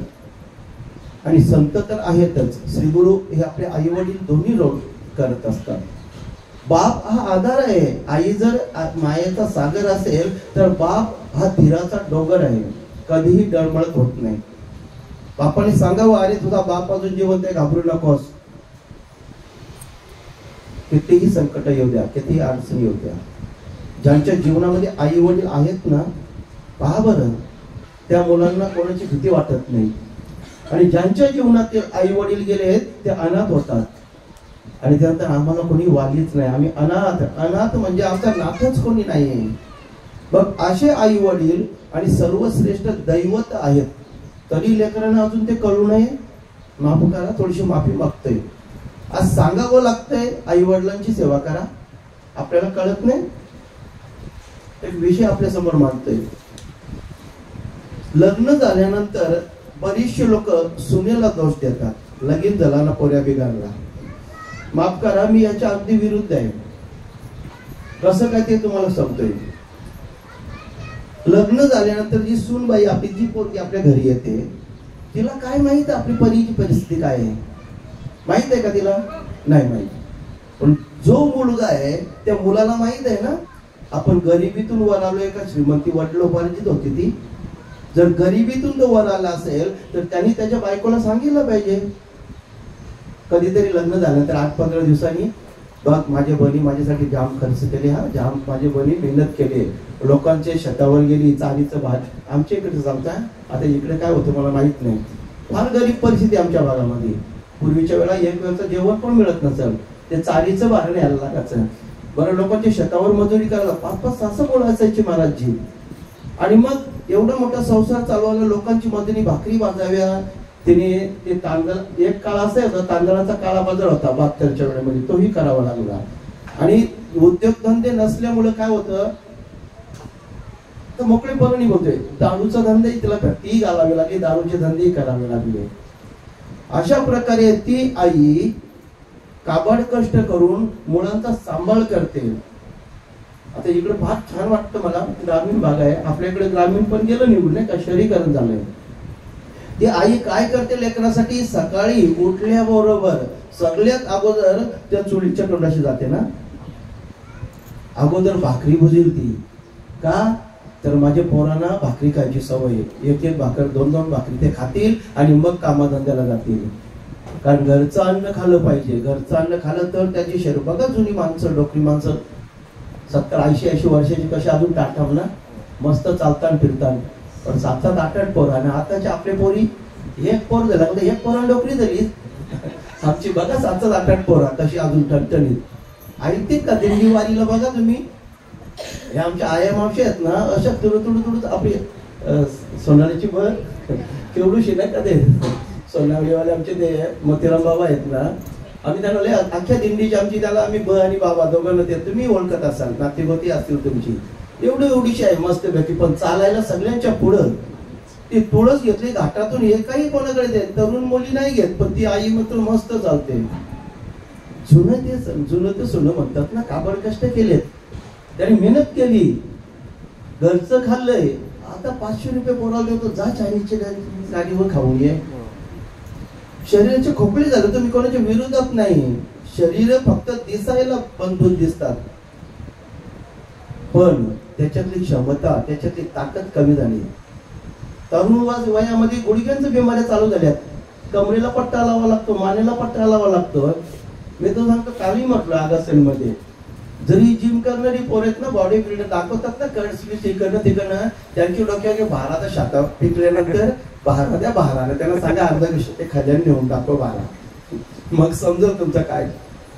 आणि संत तर आहेतच, श्री गुरु हे आपले आई वडील दोन्ही रोल करत असतात. बाप हा आधार आहे. आई जर मायेचा सागर असेल तर बाप हा धीराचा डोंगर आहे, कधीही डळमळत होत नाही. बापाने सांगावं, अरे तुझा बाप अजून जिवंत आहे, घाबरू नकोस. कितीही संकट येऊ द्या, कितीही अडचणी येऊ द्या, ज्यांच्या जीवनामध्ये आई वडील आहेत ना, पहा बरं, त्या मुलांना कोणाची भीती वाटत नाही. आणि ज्यांच्या जीवनातील आई वडील गेले ते अनाथ होतात, आणि त्यानंतर आम्हाला कोणी वालीच नाही, आम्ही अनाथ. अनाथ म्हणजे आमचा नाथच कोणी नाही. बघ, असे आई वडील आणि सर्वश्रेष्ठ दैवत आहेत, तरी लेकरांना अजून ते कळू नये. माफ करा, थोडीशी माफी मागतोय. आज सांगावं लागतंय आई वडिलांची सेवा करा, आपल्याला कळत नाही. एक विषय आपल्या समोर मांडतोय. लग्न झाल्यानंतर बरीचशी लोक सुनेला दोष देतात, लगीन झाला ना पोऱ्या बिघाडला. माफ करा, मी याच्या अगदी विरुद्ध आहे. कसं काय ते तुम्हाला सांगतोय. लग्न झाल्यानंतर जी सूनबाई, आपली जी पोरगी आपल्या घरी येते, तिला काय माहित आपली परीची परिस्थिती काय आहे? माहित आहे का तिला? नाही माहित. पण जो मुलगा आहे त्या मुलाला माहित आहे ना, आपण गरिबीतून वर आलोय का श्रीमंती वडिलोपार्जित होती ती. जर गरिबीतून तो वर आला असेल तर त्यांनी त्याच्या बायकोला सांगितलं पाहिजे. कधीतरी लग्न झाल्यानंतर 8-15 दिवसांनी, बघ माझ्या बहिणी माझ्यासाठी जाम खर्च केले, हा जाम माझी बहिणी मेहनत केली, लोकांच्या शेतावर गेली, चालीचं भात. आमच्या इकडे सांगता, आता इकडे काय होतं मला माहित नाही, फार गरीब परिस्थिती आमच्या भागामध्ये. पूर्वीच्या वेळा एक वेळचं जेवण पण मिळत नसेल, ते चालीचं भार न्यायला लागायचं. बरं, लोकांच्या शेतावर मजुरी करायला 5-5, 6 मुलं असायची महाराजजी. आणि मग एवढा मोठा संसार चालवायला लोकांची मजुरी, भाकरी बांधाव्या, तिने ते तांदळ, एक काळ असा होता तांदळाचा काळा बाजार होता 72च्या वेळेमध्ये, तोही करावा लागला. आणि उद्योगधंदे नसल्यामुळे काय होतं, तर मोकळेपणाने बोलतोय, दारूचा धंदेही तिला ती घालावी लागली, दारूचे धंदेही करावे लागले. अशा प्रकारे ती आई काबाड कष्ट करून मुलांचा सांभाळ करते. आता इकडे फार छान वाटतं मला, ग्रामीण भाग आहे आपल्याकडे, ग्रामीण पण गेलं निघून नाही का, शहरीकरण झालंय. ती आई काय करते लेकरासाठी, सकाळी उठल्याबरोबर सगळ्यात अगोदर त्या चुलीच्या तोंडाशी जाते ना, अगोदर भाकरी भुजेल ती, का तर माझ्या पोरांना भाकरी खायची सवय आहे, एक एक भाकर दोन दोन भाकरी ते खातील आणि मग कामाधंद्याला जातील. कारण घरचं अन्न खाल्लं पाहिजे. घरचं अन्न खाल्लं तर त्याची शरीर बघा, जुनी माणसं डोकरी माणसं 70-80 वर्षाची कशी अजून टाटाम ना, मस्त चालताना फिरताना. पण 7-7 8-8 पोरं आणि आताच्या आपले पोरी एक पोर झाला म्हणजे एक पोरा डोकरी झाली. आमची बघा 7-7 8-8 पोरा कशी अजून ठणठणीत ऐकतील का दिंडी वारीला. बघा तुम्ही हे आमच्या आया मावशी आहेत ना, अशा तुडू आपली सोनालीची भर केवढूशी नाही का ते सोनावळीवाले आमचे ते मोतीराम बाबा आहेत ना, आम्ही त्यांना लय अख्ख्या दिंडीची आमची त्याला आम्ही ब आणि बाबा दोघांना ते तुम्ही ओळखत असाल, नातेगोती असतील तुमची. एवढीशी आहे मस्त पैकी, पण चालायला सगळ्यांच्या पुढं ती तुळस घेतली घाटातून. हे काही कोणाकडे देत तरुण मुली नाही घेत, पण ती आई मात्र मस्त चालते. जुनं ते सोनं म्हणतात ना, काबड कष्ट केलेत त्यांनी, मेहनत केली, घरचं खाल्लंय. आता 500 रुपये पोराला देतो, जा चायनीजच्या गाडीवर खाऊन ये. शरीराचे खोकळे झाले, तुम्ही कोणाच्या विरोधात नाही. शरीर फक्त दिसायला बंधून दिसतात, पण त्याच्यातली क्षमता त्याच्यातली ताकद कमी झाली. तरुण वयामध्ये गुडघ्यांच्या बिमाऱ्या चालू झाल्यात. कमरेला पट्टा लावा लागतो, मानेला पट्टा लावा लागतो. मी तर सांगतो, कालही म्हटलं आगासन मध्ये, जरी जिम करणारी पोर आहेत ना, बॉडी बिल्डर दाखवतात ना, कर्ड इकडनं तिकडनं, त्यांची डोक्यावर भाराचा शाखा पिकल्यानंतर भारा भाराने त्यांना सांगा अर्धा विषय ते खल्याने नेऊन टाको भारा, मग समजेल तुमचं काय.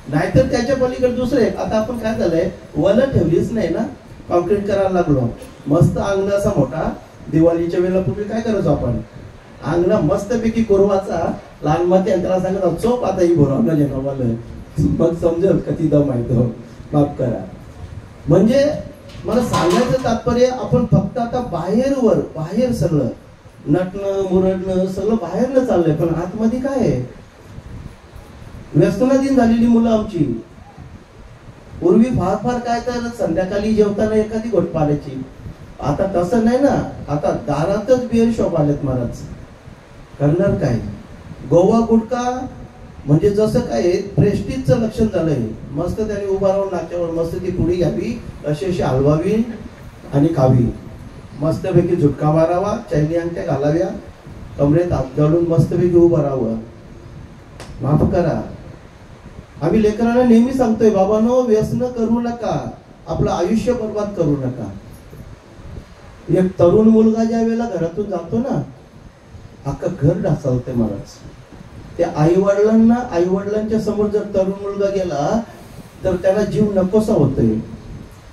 नाहीतर त्याच्या पलीकडे दुसरे. आता आपण काय झालंय, वल ठेवलीच नाही ना, कॉन्क्रीट करायला लागलो. मस्त अंगण असा मोठा, दिवाळीच्या वेळेला पूर्वी काय करायचो आपण, अंगणा मस्तपैकी कुरवाचा, लहान माती त्याला सांगत चोप आता ही भरू आपल्या जनावाला, मग समजेल किती दम आहे तो. माफ करा. म्हणजे मला सांगायचं तात्पर्य, आपण फक्त आता बाहेर सगळं नटणं मुरडणं सगळं बाहेरनं चाललंय, पण आतमध्ये काय आहे. व्यसनाधीन झालेली मुलं आमची. पूर्वी फार काय तर संध्याकाळी जेवताना एखादी घोट पाण्याची, आता तसं नाही ना. आता दारातच बिअर शॉप आलेत महाराज. करणार काय. गोवा गुटखा म्हणजे जसं काय प्रेस्टिजचं लक्षण झालंय. मस्त त्याने उभा राहून नाक्यावर मस्त ती पुडी घ्यावी, अशी हलवावी आणि खावी. मस्तपैकी झुटका मारावा, चैनी अंगठ्या घालाव्या, कमरेत हात घालून मस्तपैकी उभं राहावं. माफ करा. आम्ही लेकरांना नेहमी सांगतोय, बाबांनो व्यसन करू नका, आपलं आयुष्य बर्बाद करू नका. एक तरुण मुलगा ज्या वेळेला घरातून जातो ना, अख्खं घर ढासळते महाराज. त्या आईवडिलांच्या समोर जर तरुण मुलगा गेला तर त्याला जीव नकोसा होतोय.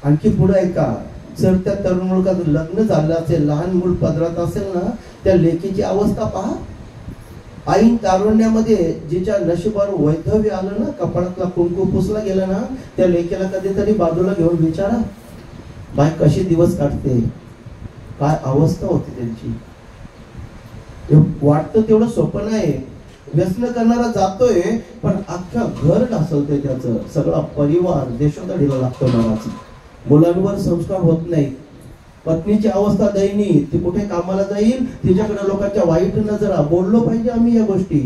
आणखी पुढे ऐका, जर त्या तरुण मुलगाचं लग्न झालं असेल, लहान मूल पदरात असेल ना, त्या लेकीची अवस्था पहा. आईन तारुण्यामध्ये जिच्या नशिबावर वैधव्य आलं ना, कपाळातला कुंकू पुसला गेला ना, त्या लेकीला कधीतरी बाजूला घेऊन विचारा, बाय कशी दिवस काढते, काय अवस्था होती त्यांची. वाटतं तेवढं सोपं नाही. व्यसन करणारा जातोय, पण अख्खा घर ढासळते त्याचं, सगळा परिवार देशोधडीला लागतो महाराज. मुलांवर संस्कार होत नाही. पत्नीची अवस्था दयनीय, ती कुठे कामाला जाईल, तिच्याकडे लोकांच्या वाईट नजरा. बोललो पाहिजे आम्ही या गोष्टी.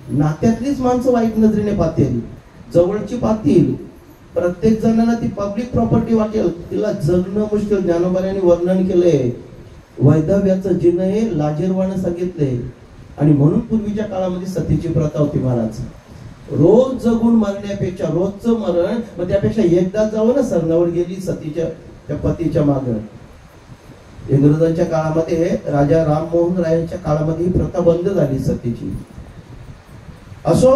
नात्यातलीच माणसं वाईट नजरेने पाहतील, जवळची पाहतील. प्रत्येक जणांना ती पब्लिक प्रॉपर्टी वाटेल, तिला जगणं मुश्किल. ज्ञानोबांनी वर्णन केलंय, वैधव्याचं जिन हे लाजीरवाणं सांगितलंय. आणि म्हणून पूर्वीच्या काळामध्ये सतीची प्रथा होती महाराज. रोज जगून मरण्यापेक्षा रोजचं मरण, मग त्यापेक्षा एकदा जाऊ ना सरणावर गेली सतीच्या त्या पतीच्या माग. इंग्रजांच्या काळामध्ये, राजा राममोहन रायांच्या काळामध्ये ही प्रथा बंद झाली सतीची. असो,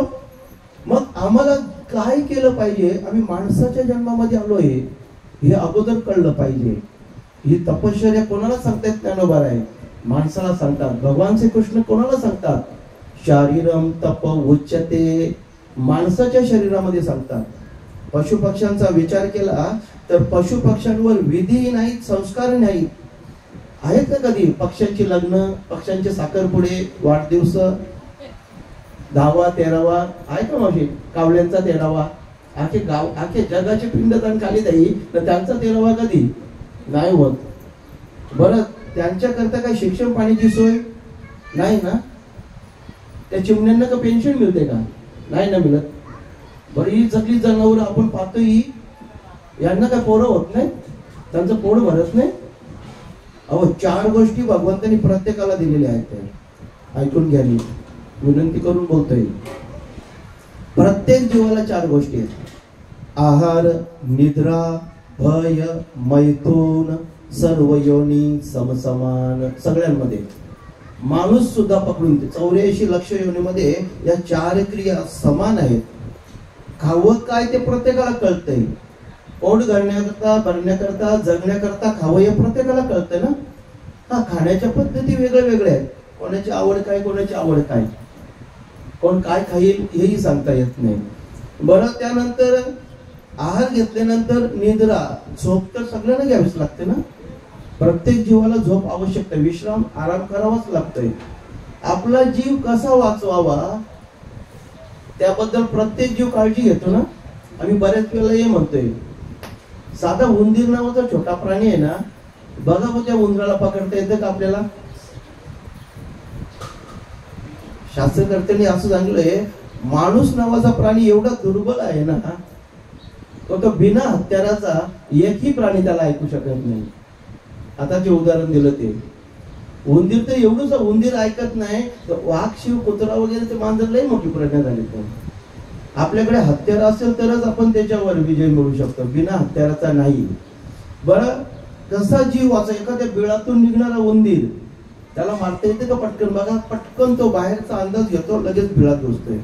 मग आम्हाला काय केलं पाहिजे. आम्ही माणसाच्या जन्मामध्ये आलोय हे अगोदर कळलं पाहिजे. ही तपश्चर्या कोणाला सांगतायत, ज्ञानोबा आहे माणसाला सांगतात. भगवान श्रीकृष्ण कोणाला सांगतात, शारीरम तप उच्यते, माणसाच्या शरीरामध्ये सांगतात. पशु पक्ष्यांचा विचार केला तर पशु पक्ष्यांवर विधी नाहीत, संस्कार नाहीत. आहेत का कधी पक्ष्यांची लग्न, पक्ष्यांचे साखरपुडे, वाढदिवस, 10वा 13वा आहे का मावशी, कावल्यांचा 13वा, आखे गाव आखे जगाचे पिंडदान खाली जाई तर त्यांचा 13वा कधी नाही होत. बरं, त्यांच्या करता काही शिक्षण पाण्याची सोय नाही ना. त्या चिमण्यांना का पेन्शन मिळते का, नाही ना मिळत. बरं, ही सगळी जनावर आपण पाहतोय, यांना काय पोरं होत नाही. त्यांचं पोट भरत नाही. अहो 4 गोष्टी भगवंतांनी प्रत्येकाला दिलेल्या आहेत, त्या ऐकून घ्या. मी विनंती करून बोलतोय. प्रत्येक जीवाला 4 गोष्टी आहेत. आहार, निद्रा, भय, मैथून, सर्व योनी समसमान. सगळ्यांमध्ये माणूस सुद्धा पकडून 84 लक्ष योनीमध्ये या 4 क्रिया समान आहेत. खावं काय ते प्रत्येकाला कळतंय. पोट घालण्याकरता, भरण्याकरता, जगण्याकरता खावं हे प्रत्येकाला कळतंय ना. हा, खाण्याच्या पद्धती वेगळ्या वेगळ्या आहेत. कोणाची आवड काय, कोणाची आवड काय, कोण काय खाईल हेही सांगता येत नाही. बरं, त्यानंतर आहार घेतल्यानंतर निद्रा, झोप तर सगळ्यांना घ्यावीच लागते ना. प्रत्येक जीवाला झोप आवश्यक आहे. विश्राम, आराम करावाच लागतोय. आपला जीव कसा वाचवावा त्याबद्दल प्रत्येक जीव काळजी घेतो ना. आम्ही बऱ्याच वेळेला हे म्हणतोय, साधा उंदीर नावाचा छोटा प्राणी आहे ना, बघा मग त्या उंदराला पकडता येतं का आपल्याला? शास्त्रकर्त्यांनी असं सांगितलंय, माणूस नावाचा प्राणी एवढा दुर्बल आहे ना, तो बिना हत्याराचा एकही प्राणी त्याला ऐकू शकत नाही. आता जे उदाहरण दिलं ते उंदीर, तर एवढंच उंदीर ऐकत नाही. वाघ, शिव, कुत्रा वगैरे ते मांजर लई मोठी प्रज्ञा झाली. आपल्याकडे हत्यार असेल तरच आपण त्याच्यावर विजय मिळू शकतो, बिना हत्याराचा नाही. बरं, कसा जीव वाचा? एखाद्या बिळातून निघणारा उंदीर, त्याला मारता येते का पटकन? बघा, पटकन तो बाहेरचा अंदाज घेतो, लगेच बिळात घुसतोय.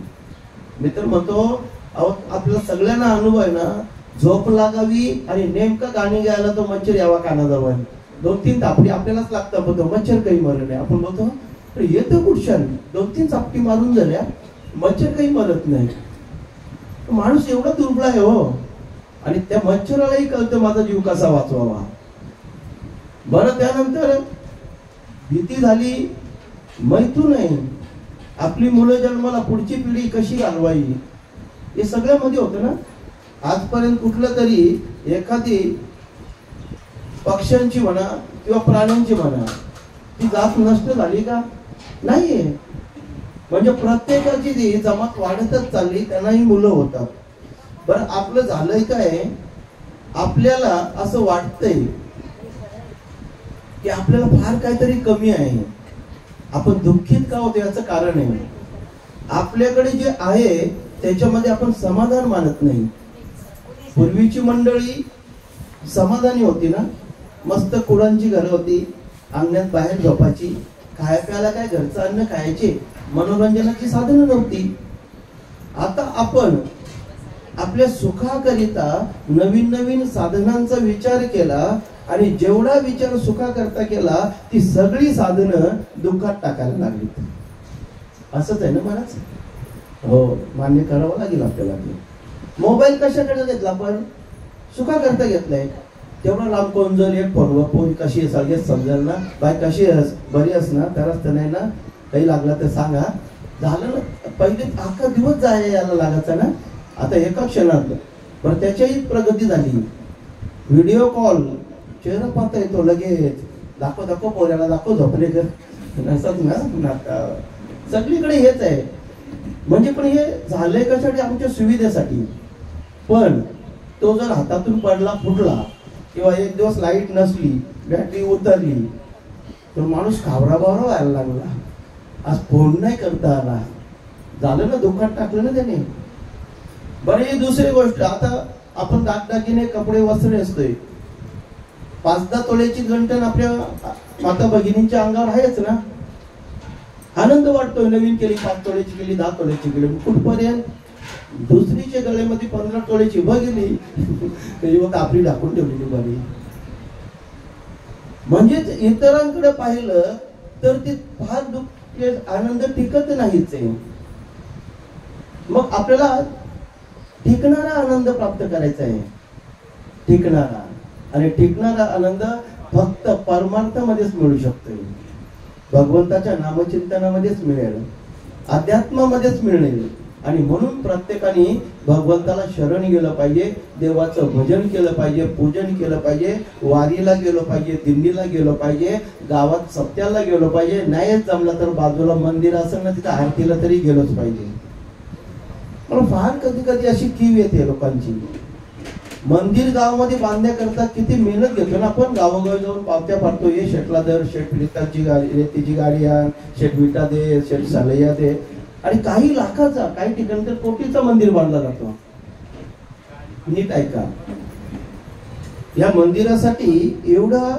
मी तर म्हणतो, आपल्याला सगळ्यांना अनुभव आहे ना, झोप लागावी आणि नेमका गाणी गायला तो मच्छर यावा कानाजवळ. 2-3 तापडी आपल्यालाच लागतं, पण तो मच्छर काही मरत नाही. आपण बोलतो येतं कुठशान, 2-3 चापटी मारून झाल्या, मच्छर काही मरत नाही. माणूस एवढा दुर्बळ आहे हो. आणि त्या मच्छरालाही कळतं माझा जीव कसा वाचवावा. बरं, त्यानंतर भीती झाली, मैथून आहे, आपली मुलं जन्माला, पुढची पिढी कशी घालवावी, हे सगळ्यामध्ये होतं ना. आजपर्यंत कुठलं तरी एखादी पक्ष्यांची म्हणा किंवा प्राण्यांची म्हणा, ती जात नष्ट झाली का? नाहीये. म्हणजे प्रत्येकाची जी जमात वाढतच चालली, त्यांनाही मुलं होतात. बरं, आपलं झालंय काय, आपल्याला असं वाटतंय की आपल्याला फार काहीतरी कमी आहे. आपण दुःखित का होतो याचं कारण आहे, आपल्याकडे जे आहे त्याच्यामध्ये आपण समाधान मानत नाही. पूर्वीची मंडळी समाधानी होती ना, मस्त कुडांची घरं होती, अंगणात बाहेर झोपायची, खाया प्यायला काय घरचं अन्न खायचे, मनोरंजनाची साधनं नव्हती. आता आपण आपल्या सुखाकरिता नवीन नवीन साधनांचा विचार केला आणि जेवढा विचार सुखाकरता केला, ती सगळी साधनं दुःखात टाकायला लागली. असंच आहे ना महाराज? हो, मान्य करावं लागेल आपल्याला. मोबाईल कशाकडे घेतला आपण? सुखाकरता घेतलाय. तेवढा लांब कोण जर एक फोनवर फोन कशी आहे सगळेच समजेल ना. बाय कशी आहेस, बरी आहेस ना, तरच तर नाही ना, काही लागला तर सांगा. झालं ना. पहिले अख्खा दिवस जायला यायला लागायचा ना, आता एका क्षणात. बरं, त्याच्याही प्रगती झाली. व्हिडिओ कॉल, चेहरा पाहता येतो लगेच, दाखव पोऱ्याला दाखव, झोपले कर असंच ना. सगळीकडे हेच आहे. म्हणजे पण हे झालंय कशासाठी? आमच्या सुविधेसाठी. पण तो जर हातातून पडला, फुटला, किंवा एक दिवस लाईट नसली, बॅटरी उतरली, तर माणूस घाबराबावरा व्हायला लागला. आज फोन नाही करता आला, झालं ना, दुःखात टाकलं ना त्याने. बरं, ही दुसरी गोष्ट, आता आपण दागदागिने, कपडे, वस्त्र असतोय, 5-10 तोळ्याची गंठण आपल्या माता भगिनींच्या अंगावर आहेच ना. आनंद वाटतोय, नवीन केली, 5 तोळ्याची केली, 10 तोळ्याची केली, कुठपर्यंत? दुसरीच्या गळ्यामध्ये 15 तोळ्याची बघितली, त्याची आपली ढाकून ठेवलेली बरी. म्हणजेच इतरांकडे पाहिलं तर ते फार दुःख, आनंद टिकत नाहीच आहे. मग आपल्याला टिकणारा आनंद प्राप्त करायचा आहे. टिकणारा, आणि टिकणारा आनंद फक्त परमार्थामध्येच मिळू शकतो. भगवंताच्या नामचिंतनामध्येच मिळेल, अध्यात्मामध्येच मिळेल. आणि म्हणून प्रत्येकाने भगवंताला शरण गेलं पाहिजे, देवाचं भजन केलं पाहिजे, पूजन केलं पाहिजे, वारीला गेलो पाहिजे, दिंडीला गेलो पाहिजे, गावात सप्त्याला गेलो पाहिजे. नाहीच जमलं तर बाजूला मंदिर असेल ना, तिथं आरतीला तरी गेलोच पाहिजे. पण फार कधी कधी अशी कीव येते लोकांची, मंदिर गावामध्ये बांधण्याकरता किती मेहनत घेतो ना आपण. गावोगावी जाऊन पावत्या पाडतो, हे शेटला दर, शेट रेताची गाडी, रेतीची गाडी आण, शेट विटा दे, शेट सालैया दे. आणि काही लाखाचा, काही ठिकाणी तर कोटीचा मंदिर बांधला जातो. नीट ऐका, या मंदिरासाठी एवढा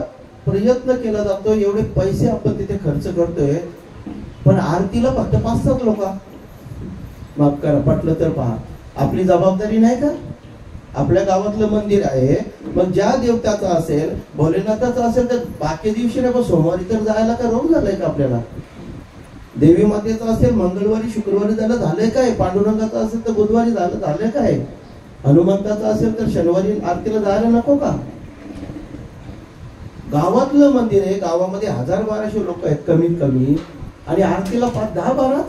प्रयत्न केला जातो, एवढे पैसे आपण तिथे खर्च करतोय, पण आरतीला फक्त 5-7 लोक. माफ करा, पटलं तर पहा, आपली जबाबदारी नाही का? आपल्या गावातलं मंदिर आहे, मग ज्या देवताचा असेल, भोलेनाथाचा असेल, तर बाकी दिवशी नाही, पण सोमवारी तर जायला का रोग झालाय का आपल्याला? देवी मातेचा असेल मंगळवारी शुक्रवारी जायला झालंय काय? पांडुरंगाचा असेल तर बुधवारी झालंय काय? हनुमंताचा असेल तर शनिवारी आरतीला जायला नको का? गावातलं मंदिर आहे, गावामध्ये 1000-1200 लोक आहेत कमीत कमी, आणि आरतीला 10-12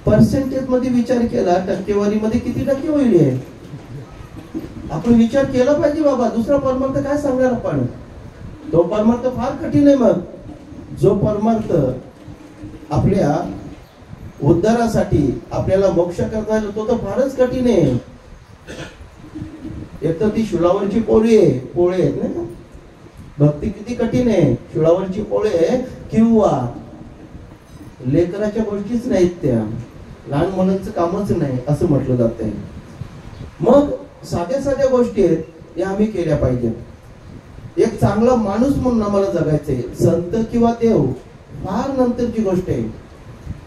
पर्सेंटेज मध्ये विचार केला, टक्केवारीमध्ये किती टक्के होईल हे आपण विचार केला पाहिजे बाबा. दुसरा परमार्थ काय सांगणार आपण? तो परमार्थ फार कठीण आहे. मग जो परमार्थ आपल्या उद्धारासाठी, आपल्याला मोक्ष करता येईल, तो तर फारच कठीण आहे. एक तर ती शुलावरची पोळे आहेत नाही का, भक्ती किती कठीण आहे. शुलावरची पोळे किंवा लेकराच्या गोष्टीच नाहीत, त्या लहान मुलांचं कामच नाही असं म्हटलं जात आहे. मग साध्या गोष्टी आहेत, या आम्ही केल्या पाहिजे. एक चांगला माणूस म्हणून आम्हाला जगायचंय. संत किंवा देव फार नंतरची गोष्ट आहे.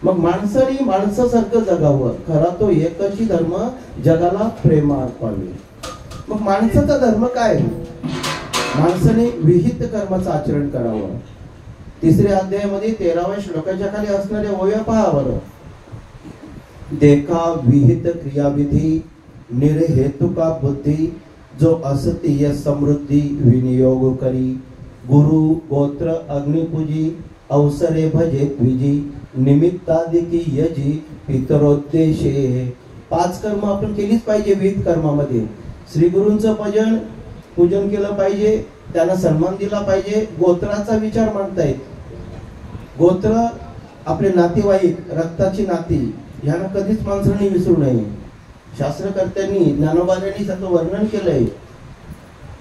मग माणसाने माणसासारखं जगावं. खरा तो एकच धर्म, जगाला प्रेम अर्पावे. मग माणसाचा धर्म काय? माणसाने विहित कर्माचं आचरण करावं. 3ऱ्या अध्यायामध्ये 13व्या श्लोकाच्या खाली असणाऱ्या ओव्या पहा बरं. देखा विहित क्रियाविधी, निर्हेतुका बुद्धी, जो असतीय समृद्धी विनियोग करी. गुरु गोत्र अग्निपूजी, अवसरे भजे द्विजी, निमित्तादिकी यजी, पितरोद्देशे. 5 कर्म आपण केलीच पाहिजे. विहित कर्मामध्ये श्री गुरूंचं पूजन केलं पाहिजे, त्यांना सन्मान दिला पाहिजे. गोत्राचा विचार मांडतायत. गोत्र आपले नातेवाईक, रक्ताची नाती, यांना कधीच माणसाने विसरू नये. शास्त्रकर्त्यांनी, ज्ञानोबांनी त्याचं वर्णन केलंय.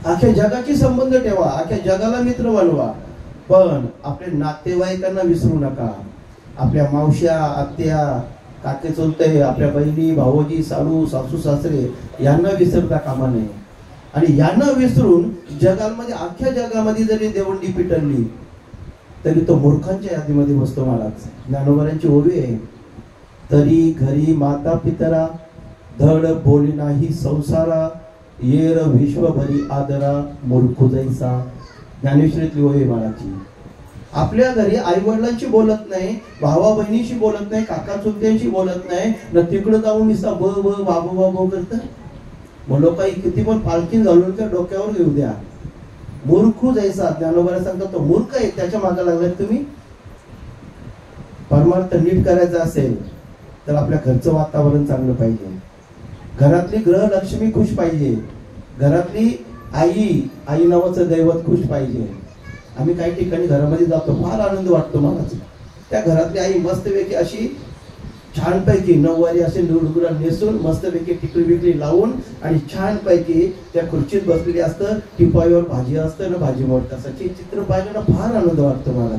अख्ख्या जगाची संबंध ठेवा, अख्ख्या जगाला मित्र बनवा, पण आपल्या नातेवाईकांना विसरू नका. आपल्या मावश्या, आत्या, काके चुलते, आपल्या बहिणी, भावोजी, सालू, सासू सासरे यांना विसरता कामा नये. आणि यांना विसरून जगामध्ये, अख्ख्या जगामध्ये जरी देवंडी पिटरली तरी तो मूर्खांच्या यादीमध्ये बसतो. महाराज ज्ञानोबांची ओवी आहे. तरी घरी माता पितरा, धड बोली नाही संसारा, येर विश्वभरी आदरा, मूर्ख जैसा. ज्ञानेश्वरीतली ओवी महाराजची. आपल्या घरी आई वडिलांशी बोलत नाही, भावा बहिणीशी बोलत नाही, काका चुलत्यांशी बोलत नाही, न तिकडे जाऊन निसा बाबू करत. मग लोक किती पण पालखी घालून त्या डोक्यावर घेऊ द्या. मूर्ख जैसा. ज्ञानोबा सांगतो तो मूर्ख आहे, त्याच्या मागे लागलाय तुम्ही. परमार्थ नीट करायचा असेल तर आपल्या घरचं वातावरण चांगलं पाहिजे. घरातली ग्रहलक्ष्मी खुश पाहिजे. घरातली आई नावाचं दैवत खुश पाहिजे. आम्ही काही ठिकाणी घरामध्ये जातो, फार आनंद वाटतो मला. त्या घरातली आई मस्तपैकी अशी छानपैकी नऊवारी असे लुगडा नेसून, मस्तपैकी टिकली बिकली लावून, आणि छानपैकी त्या खुर्चीत बसलेली असतं. टिपाईवर भाजी असतं ना, भाजी मोडत असायची. चित्र पाहिलं ना, फार आनंद वाटतो मला.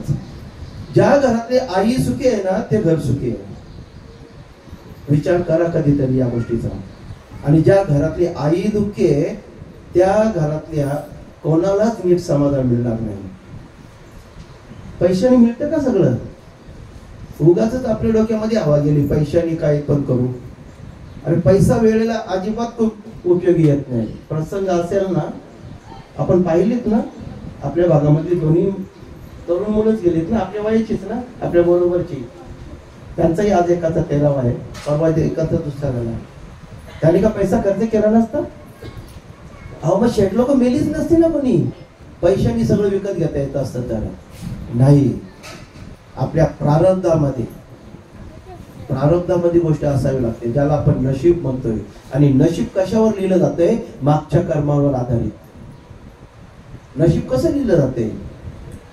ज्या घरातली आई सुखी आहे ना, ते घर सुखी आहे. विचार करा कधीतरी या गोष्टीचा. आणि ज्या घरातली आई दुःखी आहे, त्या घरातल्या कोणालाच नीट समाधान मिळणार नाही. पैशाने मिळतं का सगळं? उगाच आपल्या डोक्यामध्ये हवा गेली, पैशाने काही पण करू. आणि पैसा वेळेला अजिबात खूप उपयोगी येत नाही. प्रसंग असेल ना, आपण पाहिलेत ना, आपल्या भागामध्ये दोन्ही तरुण मुलंच गेलीत ना, आपल्या वयाचीच ना, आपल्या बरोबरची. त्यांचाही आज एकाचा 13वा आहे, परवा एकाचा 2रा झाला. त्याने का पैसा खर्च केला नसता? अहो मग शेठ लोक मेलीच नसते ना कोणी. पैशाने सगळं विकत घेता येत असतं त्याला. नाही, आपल्या प्रारब्धामध्ये गोष्ट असावी लागते, ज्याला आपण नशीब म्हणतोय. आणि नशीब कशावर लिहिलं जातंय? मागच्या कर्मावर आधारित. नशीब कसं लिहिलं जाते?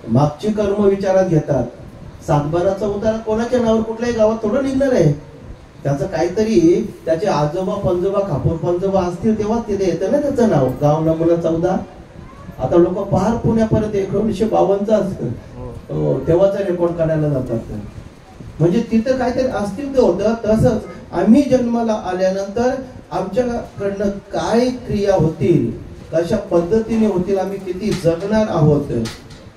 मागची कर्म विचारात घेतात. सातबाराचा उतारा कोणाच्या नावावर कुठल्याही गावात थोडं निघणार आहे. त्याचं काहीतरी त्याचे आजोबा पंजोबा खापूर पंजोबा असतील तेव्हा तिथे येतं ना त्याचं नाव. गाव नमुना 14. आता लोक पार पुण्यापर्यंत 1952 असतं तेव्हाचा रेकॉर्ड काढायला जातात. म्हणजे तिथं काहीतरी असतील ते होतं. तसंच आम्ही जन्माला आल्यानंतर आमच्याकडनं काय क्रिया होतील, कशा पद्धतीने होतील, आम्ही किती जगणार आहोत,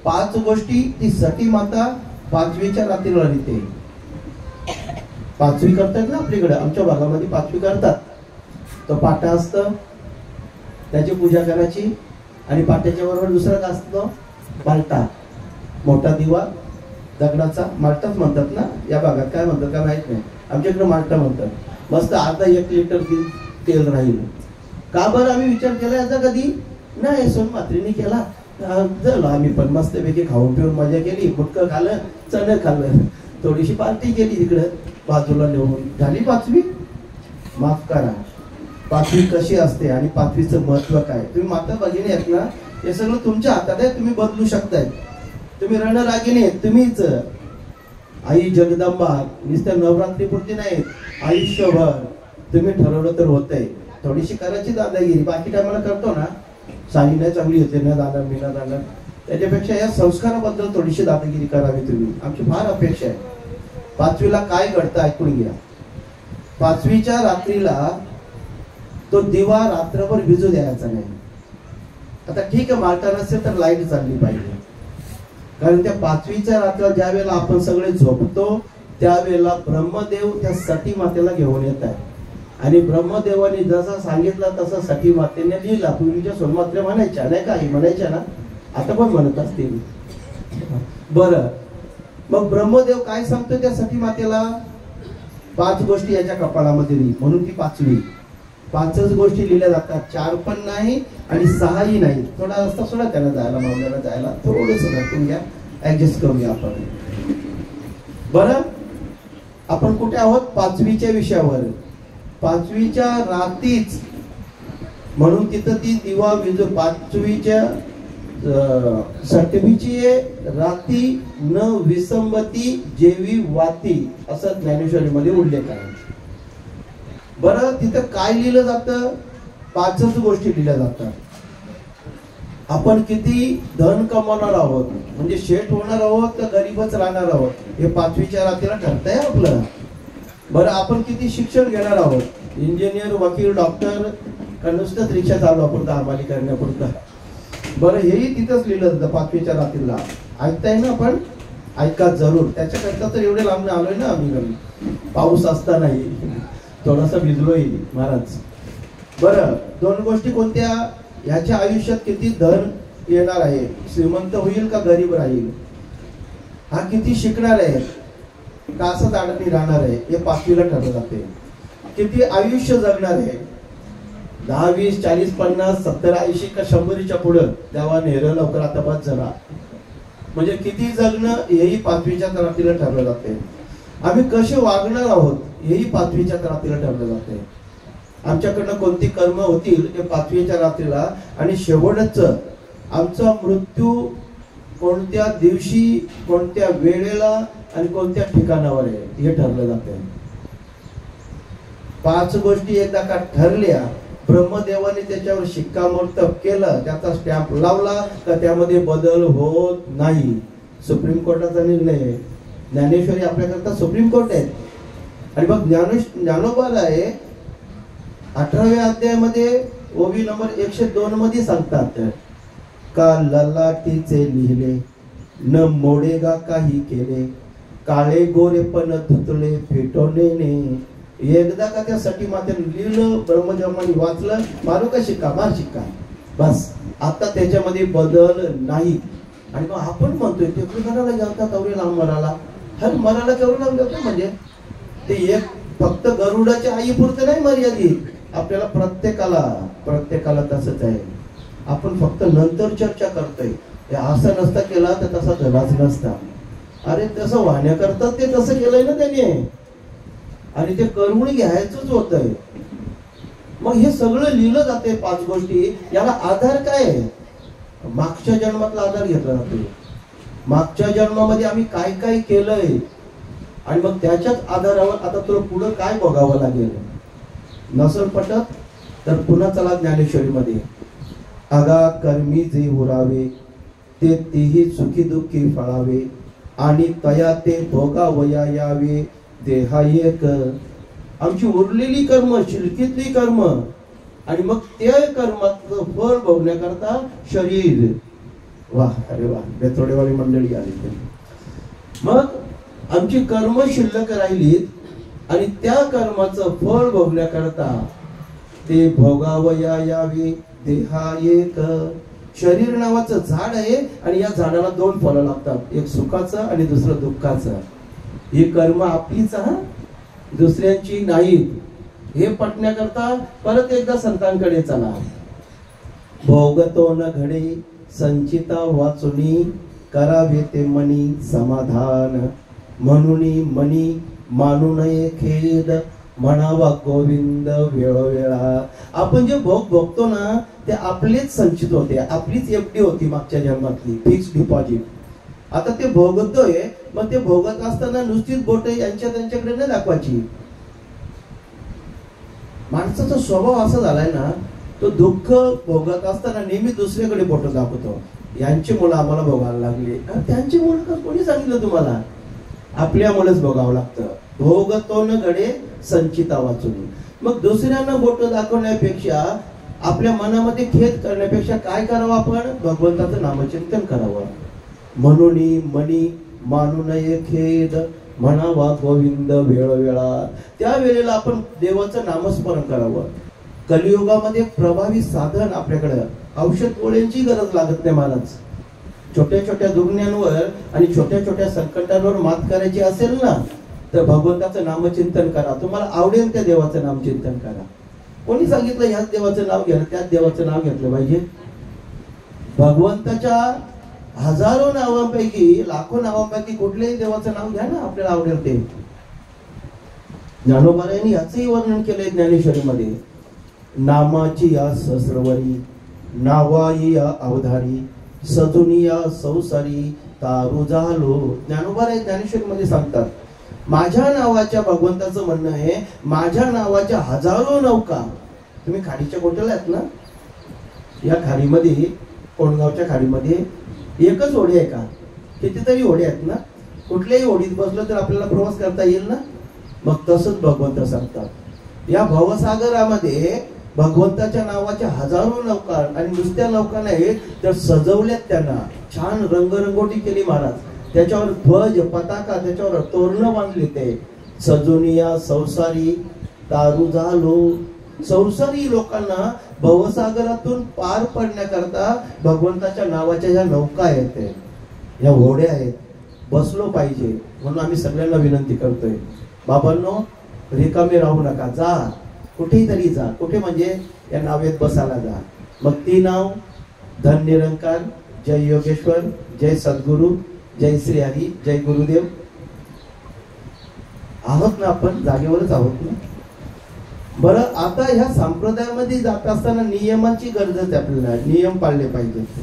5 गोष्टी ती सती माता 5वीच्या रात्रीला लिहिते. 5वी करतात ना आपल्याकडे, आमच्या भागामध्ये 5वी करतात. तो पाटा असतं, त्याची पूजा करायची. आणि पाट्याच्या बरोबर दुसरं काय असतं, मालटा, मोठा दिवा दगडाचा, मालटाच म्हणतात ना या भागात, काय म्हणतात काय माहित नाही, आमच्याकडे मालटा म्हणतात. मस्त अर्धा 1 लिटर तेल राहील. का बरं आम्ही विचार केला याचा कधी नाही, सोन मात्रीने केला. झालं आम्ही पण मस्तपैकी खाऊन पिऊन मजा केली, गुटकं खाल्लं, चणे खाल्लं, थोडीशी पार्टी केली तिकडं बाजूला नेऊन, झाली 5वी. माफ करा, 5वी कशी असते आणि 5वीचं महत्व काय. तुम्ही माता भगिनी आहेत ना, हे सगळं तुमच्या हातात आहे, तुम्ही बदलू शकताय. तुम्ही रणरागिणी आहेत तुम्हीच. आई जगदंबा नुसत्या नवरात्रीपुरती नाही, आयुष्यभर तुम्ही ठरवलं तर होतंय. थोडीशी करायची दादागिरी, बाकी टायमाला करतो ना, साडी नाही चांगली होते ना दादा, मी ना दादा, त्याच्यापेक्षा या संस्काराबद्दल थोडीशी दादागिरी करावी तुम्ही, आमची फार अपेक्षा आहे. 5वीला काय घडतं ऐकून घ्या. 5वीच्या रात्रीला तो दिवा रात्रभर विजू द्यायचा नाही. आता ठीक आहे, मालटा नसेल तर लाईट चालली पाहिजे, कारण त्या 5वीच्या रात्रीला ज्या वेळेला आपण सगळे झोपतो त्यावेळेला ब्रह्मदेव त्या सती मातेला घेऊन येत आहे. आणि ब्रह्मदेवाने जसा सांगितलं तसं सती मातेने लिहिला. पूर्वीच्या सोनमात्रे म्हणायच्या नाही का, म्हणायच्या ना, आता पण म्हणत असतील. बरं, मग ब्रह्मदेव काय सांगतो त्या सती मातेला, 5 गोष्टी याच्या कपाळामध्ये लिही, म्हणून ती 5वी. 5च गोष्टी लिहिल्या जातात, 4 पण नाही आणि 6ही नाही. थोडा रस्ता सोडा त्याला जायला, मावल्याला जायला, थोडंच घालून घ्या, ऍडजस्ट करूया आपण. बरं, आपण कुठे आहोत, 5वीच्या विषयावर. 5वीच्या रात्रीच म्हणून तिथं ती दिवा विजू, 5वीच्या 7वीची राती न विसंबती जेवी वाती, असं ज्ञानेश्वरीमध्ये उल्लेख आहे. बरं, तिथं काय लिहिलं जातं, 5च गोष्टी लिहिल्या जातात. आपण किती धन कमावणार आहोत, म्हणजे शेठ होणार आहोत का गरीबच राहणार आहोत, हे 5वीच्या रात्रीला ठरतंय आपलं. बरं, आपण किती शिक्षण घेणार आहोत, इंजिनियर, वकील, डॉक्टर, का नुसतंच रिक्षा चालवापुरता, हमाली करण्यापुरता. बरं, हेही तिथंच लिहिलं जातं 5वीच्या रात्रीला. ऐकताय ना आपण, ऐका जरूर. त्याच्याकरता तर एवढे लांब आलोय ना आम्ही, पाऊस असतानाही थोडासा भिजलोय महाराज. बरं, 2 गोष्टी कोणत्या, ह्याच्या आयुष्यात किती धन येणार आहे, श्रीमंत होईल का गरीब राहील, हा किती शिकणार आहे का असंच अडकणी राहणार आहे, हे 5वीला ठरलं जाते. किती आयुष्य जगणार आहे, 10, 20, 40, 50, 70, 80 का 100च्या पुढं, तेव्हा नेहरं लवकर आता बस जरा. म्हणजे किती जगणं हेही 5वीच्या रात्रीला ठरलं जाते. आम्ही कसे वागणार आहोत हेही 5वीच्या रात्रीला ठरलं जाते. आमच्याकडनं कोणती कर्म होतील ते 5वीच्या रात्रीला. आणि शेवटचं आमचा मृत्यू कोणत्या दिवशी, कोणत्या वेळेला आणि कोणत्या ठिकाणावर आहे हे ठरलं जाते. 5 गोष्टी एकदा का ठरल्या, ब्रह्मदेवाने त्याच्यावर शिक्कामोर्तब केलं, त्याचा स्टॅम्प लावला का त्यामध्ये बदल होत नाही. सुप्रीम कोर्टाचा निर्णय, ज्ञानेश्वरी आपल्याकरता सुप्रीम कोर्ट आहे. आणि मग ज्ञानोबाला आहे 18व्या अध्यायामध्ये ओवी नंबर 102 मध्ये सांगतात का ललाटीचे लिहिले न मोडेगा काही केले, काळे गोरे पण धुतले फेटवलेने. एकदा का त्या सटी मातेने लिहिलं, ब्रह्मदेवाने वाचलं, मारू का शिक्का, मार शिक्का, बस. आता त्याच्यामध्ये बदल नाही. आणि मग आपण म्हणतोय ते मराला घालतात अवरे लांब मराला, हर मराला केवढं लांब घालतो, म्हणजे ते एक फक्त गरुडाच्या आई पुरतं नाही मर्यादित, आपल्याला प्रत्येकाला तसंच आहे. आपण फक्त नंतर चर्चा करतोय, असं नसता केला तर तसा झालाच नसता. अरे तसं वाहण्याकरता ते तसं केलंय ना त्याने, आणि ते करून घ्यायचंच होतंय. मग हे सगळं लिहिलं जाते 5 गोष्टी. याला आधार काय आहे, मागच्या जन्मातला आधार घेतला जातो. मागच्या जन्मामध्ये आम्ही काय काय केलंय आणि मग त्याच्याच आधारावर आता तुला पुढं काय बघावं लागेल. नसल पटत तर पुन्हा चला ज्ञानेश्वरीमध्ये. आगा कर्मी जे उरावे ते तेही सुखी दुःखी फळावे आणि तया ते भोगावया यावे देहा एक. आमची उरलेली कर्म, शिल्कीतली कर्म, आणि मग ते कर्माचं फळ भोगण्याकरता शरीर. वाह, अरे वाह, बेथोडेवाली मंडळी आली. मग आमची कर्म शिल्लक राहिलीत आणि त्या कर्माचं फळ भोगण्याकरता ते भोगावया यावे देहा एक. शरीर नावाचं झाड आहे आणि या झाडाला दोन फळं लागतात, एक सुखाचं आणि दुसरं दुःखाचं. ही कर्म आपलीच, दुसऱ्यांची नाहीत. हे पटण्याकरता परत एकदा संतांकडे चला. भोगतो न घडे संचिता वाचुनी करावे ते मनी समाधान म्हणून मनी मानू नये खेद म्हणावा गोविंद वेळोवेळा. आपण जे भोग भोगतो ना ते आपलेच संचित होते, आपलीच एफडी होती मागच्या जन्मातली, फिक्स डिपॉझिट. आता ते भोगतोय, मग ते भोगत असताना नुसतीच बोट यांच्या त्यांच्याकडे नाही दाखवायची. माणसाचा स्वभाव असा झालाय ना, तो दुःख भोगत असताना नेहमी दुसऱ्याकडे बोट दाखवतो. यांची मुलं आम्हाला भोगायला लागली, त्यांची मुलं का कोणी सांगितलं तुम्हाला? आपल्यामुळेच भोगावं लागतं. भोगतो न घडे संचिता वाचून. मग दुसऱ्यांना बोट दाखवण्यापेक्षा, आपल्या मनामध्ये खेद करण्यापेक्षा काय करावं आपण? भगवंताचं नामचिंतन करावं. म्हणून मनी मानू नये खेद म्हणावा गोविंद वेळोवेळा. त्या वेळेला आपण देवाचं नामस्मरण करावं. कलियुगामध्ये प्रभावी साधन आपल्याकडे, औषध गोळ्यांची गरज लागत नाही महाराज. छोट्या छोट्या दुर्ज्ञांवर आणि छोट्या छोट्या संकटांवर मात करायची असेल ना, तर भगवंताचं नामचिंतन करा. तुम्हाला आवडेल त्या देवाचं नामचिंतन करा. कोणी सांगितलं ह्याच देवाचं नाव घ्या, त्याच देवाचं नाव घेतलं पाहिजे? भगवंताच्या हजारो नावांपैकी, लाखो नावांपैकी कुठल्याही देवाचं नाव घ्या ना, आपल्याला आवडेल ते. ज्ञानोबारायांनी याचंही वर्णन केलंय ज्ञानेश्वरीमध्ये. नामाची या सहस्रवरी नावाई या अवधारी सजुनी या संसारी तारू झालो. ज्ञानोबाराय ज्ञानेश्वरीमध्ये सांगतात, माझ्या नावाच्या, भगवंताचं म्हणणं आहे, माझ्या नावाच्या हजारो नौका. तुम्ही खाडीच्या कोट्याला आहेत ना, या खाडीमध्ये, कोणगावच्या खाडीमध्ये एकच होडी आहे का? कितीतरी होडी आहेत ना. कुठल्याही होडीत बसलो तर आपल्याला प्रवास करता येईल ना. मग तसंच भगवंत सांगतात, या भवसागरामध्ये भगवंताच्या नावाच्या हजारो नौका, आणि नुसत्या नौका नाहीत तर सजवल्यात, त्यांना छान रंगरंगोटी केली महाराज. त्याच्यावर ध्वज पताका, त्याच्यावर तोरण बांधले. ते सजुनिया संसारी तारू झालो. संसारी लोकांना भवसागरातून पार पडण्याकरता भगवंताच्या नावाच्या ह्या नौका आहेत, ह्या होड्या आहेत. बसलो पाहिजे. म्हणून आम्ही सगळ्यांना विनंती करतोय, बाबांनो रिकामे राहू नका, जा कुठेही तरी जा. कुठे म्हणजे या नावेत बसायला जा. मग ती नाव धन निरंकार, जय योगेश्वर, जय सद्गुरु, जय श्री हरी, जय गुरुदेव. आहोत ना आपण? जागेवरच आहोत ना? बरं, आता ह्या संप्रदायामध्ये जात असताना नियमांची गरज आहे आपल्याला. नियम पाळले पाहिजेत.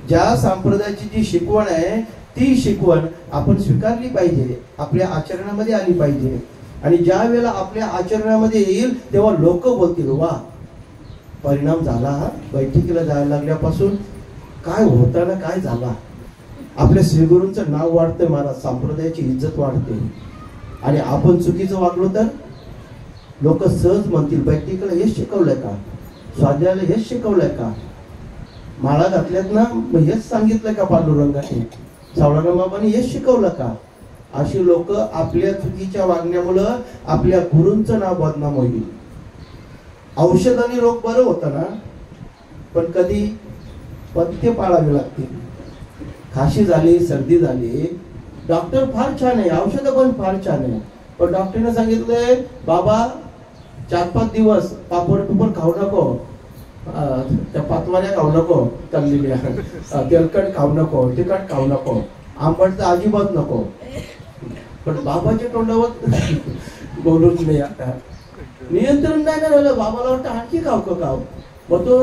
ज्या संप्रदायाची जी शिकवण आहे ती शिकवण आपण स्वीकारली पाहिजे, आपल्या आचरणामध्ये आली पाहिजे. आणि ज्या वेळेला आपल्या आचरणामध्ये येईल तेव्हा लोक बोलतील, वा परिणाम झाला हा बैठकीला जायला लागल्यापासून, काय होताना काय झाला. आपल्या श्रीगुरूंचं नाव वाढतंय महाराज, संप्रदायाची इज्जत वाढते. आणि आपण चुकीचं वागलो तर लोक सहज म्हणतील, बैठकीला हेच शिकवलंय का? स्वाध्यायाला हेच शिकवलंय का? माळा घातल्यात ना, हेच सांगितलंय का पांडुरंगाने? सावळाराम बाबांनी हेच शिकवलं का? अशी लोक आपल्या चुकीच्या वागण्यामुळं आपल्या गुरूंचं नाव बदनाम होईल. औषधाने रोग बरं होतं ना, पण कधी पथ्य पाळावे लागतील. खाशी झाली, सर्दी झाली, डॉक्टर फार छान आहे, औषधं पण फार छान आहे, पण डॉक्टरने सांगितलंय बाबा 4-5 दिवस पापड टुपड खाऊ नको, त्या पातवाऱ्या खाऊ नको, तळलेल्या तेलकट खाऊ नको, तिखट खाऊ नको, आंबट तर अजिबात नको. पण बाबाच्या तोंडावर बोलूच नाही. आता नियंत्रण नाही ना झालं. बाबाला वाटतं आणखी खाऊ का खाऊ. मग तो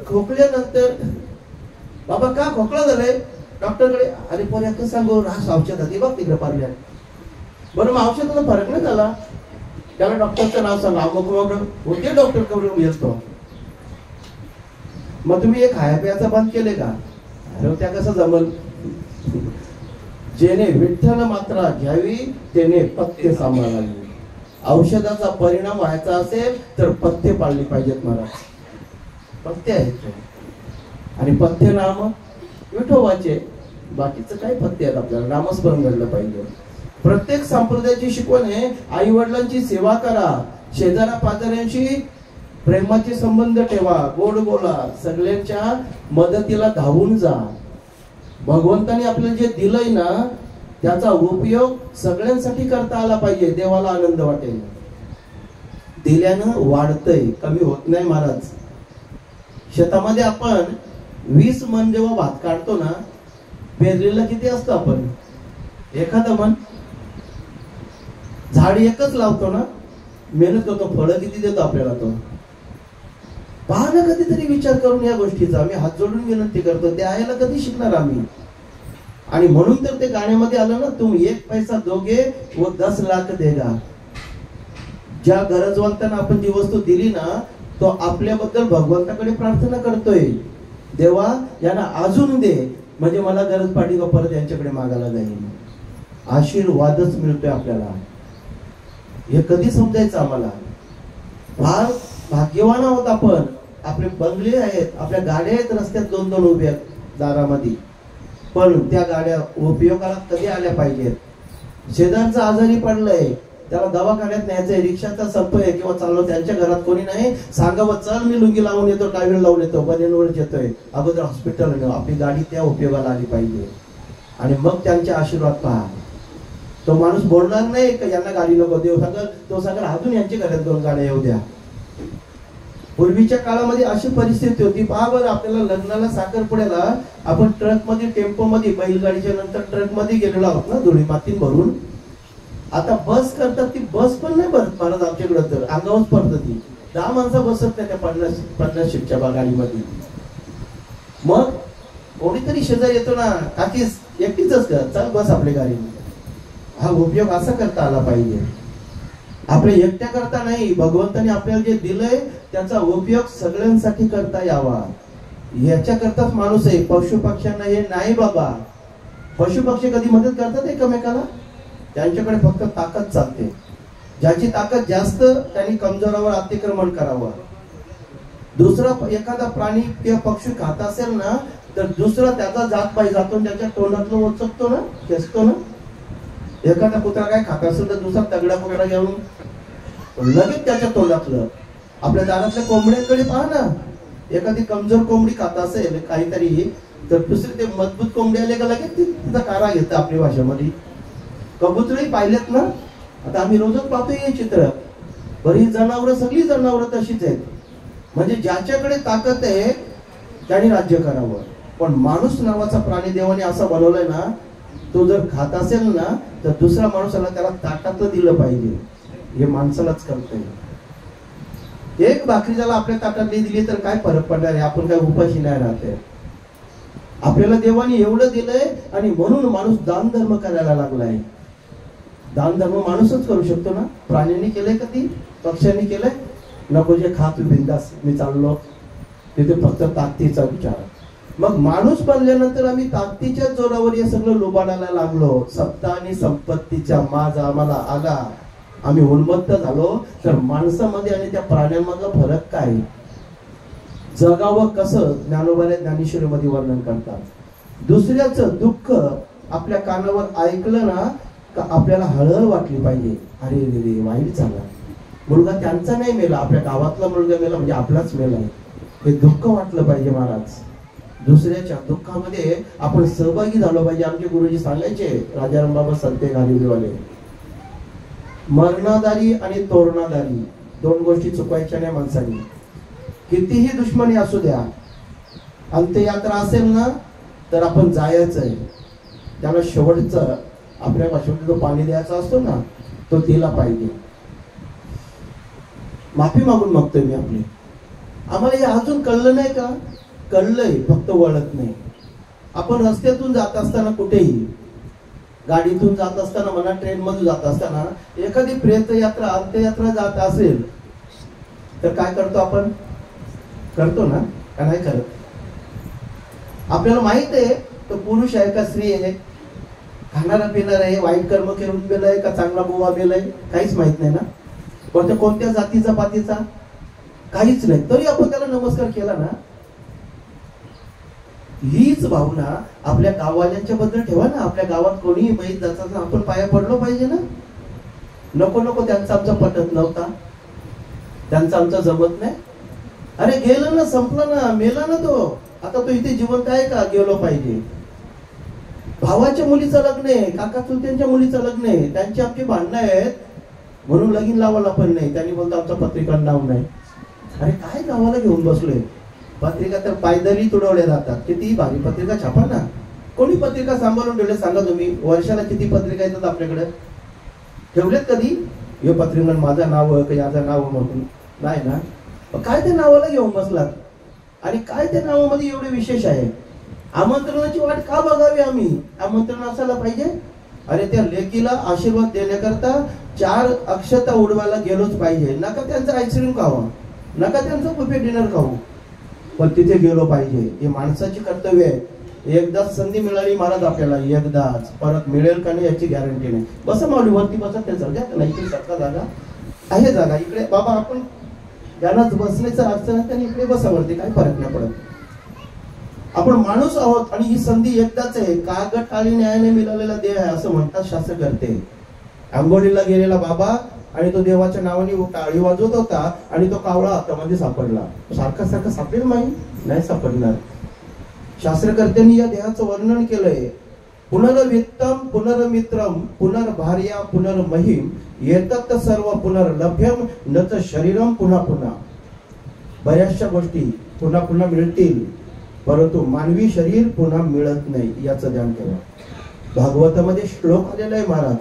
खोकल्यानंतर, बाबा का खोकला झालाय? डॉक्टरकडे. अरे पर्यात सांगू, रास औषध बघ तिकडे पारल्या. बरं, मग औषधाचा फरक नाही झाला, त्याला डॉक्टरचं नाव सांगा, मग होते डॉक्टर कडून येतो. मग तुम्ही एक खाया प्यायचं बंद केले का? अरे त्या कसं जमल? जेने विठ्ठल मात्रा घ्यावी त्याने पथ्य सांभाळावी. औषधाचा परिणाम व्हायचा असेल तर पथ्य पाळली पाहिजेत महाराज. पथ्य आहेत आणि पथ्य नाम विठोबाचे, बाकीचं काय पथ्य आहेत? आपल्याला नामस्मरण घडलं पाहिजे. प्रत्येक संप्रदायाची शिकवण आहे आई वडिलांची सेवा करा, शेजारा पाजाऱ्यांशी प्रेमाचे संबंध ठेवा, गोड बोला, सगळ्यांच्या मदतीला धावून जा. भगवंताने आपल्याला जे दिलंय ना त्याचा उपयोग सगळ्यांसाठी करता आला पाहिजे. देवाला आनंद वाटेल. दिल्यानं वाढतंय, कमी होत नाही महाराज. शेतामध्ये आपण 20 मन जेव्हा भात काढतो ना, पेरलेलं किती असतं आपण? एखादं मन. झाड एकच लावतो ना, मेहनत करतो, फळं किती देतो आपल्याला तो? पहा ना कधीतरी विचार करून या गोष्टीचा. आम्ही हात जोडून विनंती करतो, ते आयला कधी शिकणार आम्ही? आणि म्हणून तर ते गाण्यामध्ये आलं ना, तुम 1 पैसा दोगे वो 10 लाख देगा. ज्या गरजवंतांना आपण जी वस्तू दिली ना, तो आपल्याबद्दल भगवंताकडे प्रार्थना करतोय, देवा यांना अजून दे, म्हणजे मला गरज पाठी का परत यांच्याकडे मागायला जाईल. आशीर्वादच मिळतोय आपल्याला. हे कधी समजायचं आम्हाला? फार भाग्यवान आहोत आपण. आपले बंगले आहेत, आपल्या गाड्या आहेत रस्त्यात 2-2 उभ्या दारामध्ये, पण त्या गाड्या उपयोगाला कधी आल्या पाहिजेत? शेजारचं आजारी पडलंय, त्याला दवाखान्यात न्यायचंय, रिक्षाचा संप आहे किंवा चाललो, त्यांच्या घरात कोणी नाही, सांगावं चल मी लुंगी लावून येतो, टावेल लावून येतो, बनेनवर येतोय, अगोदर हॉस्पिटल नेऊ. आपली गाडी त्या उपयोगाला आली पाहिजे आणि मग त्यांचे आशीर्वाद पहा. तो माणूस बोलणार नाही का यांना गाडी नको देऊ, सांगल तो सांगल अजून यांच्या घरात 2 गाड्या येऊ द्या. पूर्वीच्या काळामध्ये अशी परिस्थिती होती. पहा बरं, आपल्याला लग्नाला साखरपुड्याला आपण ट्रक मध्ये, टेम्पो मध्ये, बैलगाडीच्या नंतर ट्रक मध्ये गेलेलो आहोत ना, धुळी माती भरून. आता बस करतात, ती बस पण नाही भरत महाराज आमच्याकडे, तर अंगावरच पडतं ती. 10 माणसं बसत नाही त्या 50 सीटच्या गाडीमध्ये. मग कोणीतरी शेजारी येतो ना, काकीस एकटीच का, चल बस आपल्या गाडीमध्ये. हा उपयोग असा करता आला पाहिजे. आपल्या एकट्या करता नाही, भगवंताने आपल्याला जे दिलंय त्याचा उपयोग सगळ्यांसाठी करता यावा, याच्या करताच माणूस आहे. पशु पक्ष्यांना हे नाही बाबा. पशु पक्षी कधी मदत करतात एकमेकाला? त्यांच्याकडे फक्त ताकद चालते. ज्याची ताकद जास्त त्यांनी कमजोरावर अतिक्रमण करावं. दुसरा एखादा प्राणी किंवा पक्षी खात असेल ना, तर दुसरा त्याचा जात पाय जातो, त्याच्या तोंडातलं ओचकतो ना, खेचतो ना. एखादा कुत्रा काय खात असेल तर दुसरा तगडा कुत्रा घेऊन लगेच त्याच्या तोंडातलं. आपल्या दारातल्या कोंबड्यांकडे पहा ना, एखादी कमजोर कोंबडी खात असेल काहीतरी, तर दुसरी ते मजबूत कोंबडी आले का लगेच तिचा कारा घेतं आपल्या भाषेमध्ये. कबुतरही पाहिलेत ना, आता आम्ही रोजच पाहतोय हे चित्र. बरी जनावरं, सगळी जनावरं तशीच आहेत. म्हणजे ज्याच्याकडे ताकद आहे त्याने राज्य करावं. पण माणूस नावाचा प्राणी देवाने असा बनवलाय ना, तो जर खात असेल ना, तर दुसऱ्या माणसाला त्याला ताटातलं दिलं पाहिजे. हे माणसालाच करतंय. एक भाकरी ज्याला आपल्या ताटातली दिली तर काय फरक पडणार आहे? आपण काय उपाशी नाही राहते. आपल्याला देवाने एवढं दिलंय आणि म्हणून माणूस दान धर्म करायला लागलाय. दान धर्म माणूसच करू शकतो ना. प्राण्यांनी केलंय कधी? पक्ष्यांनी केलंय? नको जे खा तू बिंदास, मी चाललो. तिथे फक्त ताकदीचा विचार. मग माणूस बनल्यानंतर आम्ही ताकदीच्या जोरावर हे सगळं लोबाडायला लागलो. सत्ता आणि संपत्तीच्या माज आम्हाला आला, आम्ही उन्मत्त झालो. तर माणसामध्ये आणि त्या प्राण्यांमधला फरक काय? जगावं कसं? ज्ञानोबाने ज्ञानेश्वरीमध्ये वर्णन करतात. दुसऱ्याचं दुःख आपल्या कानावर ऐकलं ना, का आपल्याला हळहळ वाटली पाहिजे. अरे रे वाईट झाला, मुलगा त्यांचा नाही मेला, आपल्या गावातला मुलगा मेला म्हणजे आपलाच मेला. हे दुःख वाटलं पाहिजे महाराज. दुसऱ्याच्या दुःखामध्ये आपण सहभागी झालो पाहिजे. आमचे गुरुजी सांगायचे, राजाराम बाबा संते घालिवलीवाले, मरणादारी आणि तोरणादारी 2 गोष्टी चुकवायच्या नाही माणसाने. कितीही दुश्मनी असू द्या, अंत्ययात्रा असेल ना तर आपण जायचंय. त्याला शेवटचं आपल्या भाषेमध्ये जो पाणी द्यायचा असतो ना, तो दिला पाहिजे. माफी मागून मागतोय मी आपली. आम्हाला हे अजून कळलं नाही का? कळलंय, फक्त वळत नाही. आपण रस्त्यातून जात असताना कुठेही गाडीतून जात असताना म्हणा, ट्रेन मधून जात असताना एखादी प्रेत यात्रा अंत्ययात्रा जात असेल तर काय करतो आपण? करतो ना का नाही करत? आपल्याला माहित आहे तो पुरुष आहे का स्त्री आहे, खाणारा पिणारा आहे, वाईट कर्म करून गेलाय का चांगला बुवा गेलाय, काहीच माहित नाही ना. पण कोणत्या जातीचा पातीचा काहीच नाही, तरी आपण त्याला नमस्कार केला ना. हीच भावना आपल्या गाववाल्यांच्या बद्दल ठेवा ना. आपल्या गावात कोणीही माहीत जातात आपण पाया पडलो पाहिजे ना. नको नको त्यांचा आमचा पटत नव्हता, त्यांचा आमचा जमत नाही. अरे गेलं ना, संपलं ना, मेला ना तो, आता तो इथे जिवंत आहे का? गेलो पाहिजे. भावाच्या मुलीचं लग्न आहे, काका चुलत्यांच्या मुलीचं लग्न आहे, त्यांची आमची भांडणं आहेत म्हणून लगीन लावायला पण नाही. त्यांनी बोलतो आमचं पत्रिका नाव नाही. अरे काय गावाला घेऊन बसलोय? पत्रिका तर पायदली तुडवल्या जातात. किती भारी पत्रिका छापा ना. कोणी पत्रिका सांभाळून ठेवले सांगा तुम्ही? वर्षाला किती पत्रिका येतात आपल्याकडे? ठेवलेत कधी? हे पत्रिका माझं नाव का याचं नाव म्हणून? नाही ना. काय त्या नावाला घेऊन बसलात? आणि काय त्या नावामध्ये एवढे विशेष आहे? आमंत्रणाची वाट का बघावी आम्ही? आमंत्रण असायला पाहिजे. अरे त्या लेकीला आशीर्वाद देण्याकरता 4 अक्षता उडवायला गेलोच पाहिजे. नका त्यांचं आईस्क्रीम खावा, नका त्यांचं बुफे डिनर खाऊ, पण तिथे गेलो पाहिजे. हे माणसाची कर्तव्य आहे. एकदाच संधी मिळाली महाराज आपल्याला, एकदाच, परत मिळेल का नाही याची गॅरंटी नाही. बसा माऊली वरती बसा, ते जाऊ द्या, नाही सारखा जागा आहे, जागा इकडे बाबा. आपण ज्यांनाच बसण्याचं अडचण आहे त्यांनी इकडे बसावरती, काही फरक नाही पडत. आपण माणूस आहोत आणि ही संधी एकदाच आहे. कागद टाळी न्यायाने मिळालेला देह आहे असं म्हणतात शास्त्र करते. आंघोळीला गेलेला बाबा आणि तो देवाच्या नावाने टाळी वाजवत होता आणि तो कावळा हातामध्ये सापडला. सारखा सारखा सापडेल नाही सापडणार. शास्त्रकर्त्यांनी या देहाचं वर्णन केलंय. पुनर्वित्तम पुनर्मित्रम पुनर्भार्या पुनर्महिम येतात सर्व पुनर्लभ्यम नच शरीरम पुन्हा पुन्हा. बऱ्याचशा गोष्टी पुन्हा पुन्हा मिळतील, परंतु मानवी शरीर पुन्हा मिळत नाही, याचं ध्यान ठेवा. भागवतामध्ये श्लोक आलेला आहे महाराज,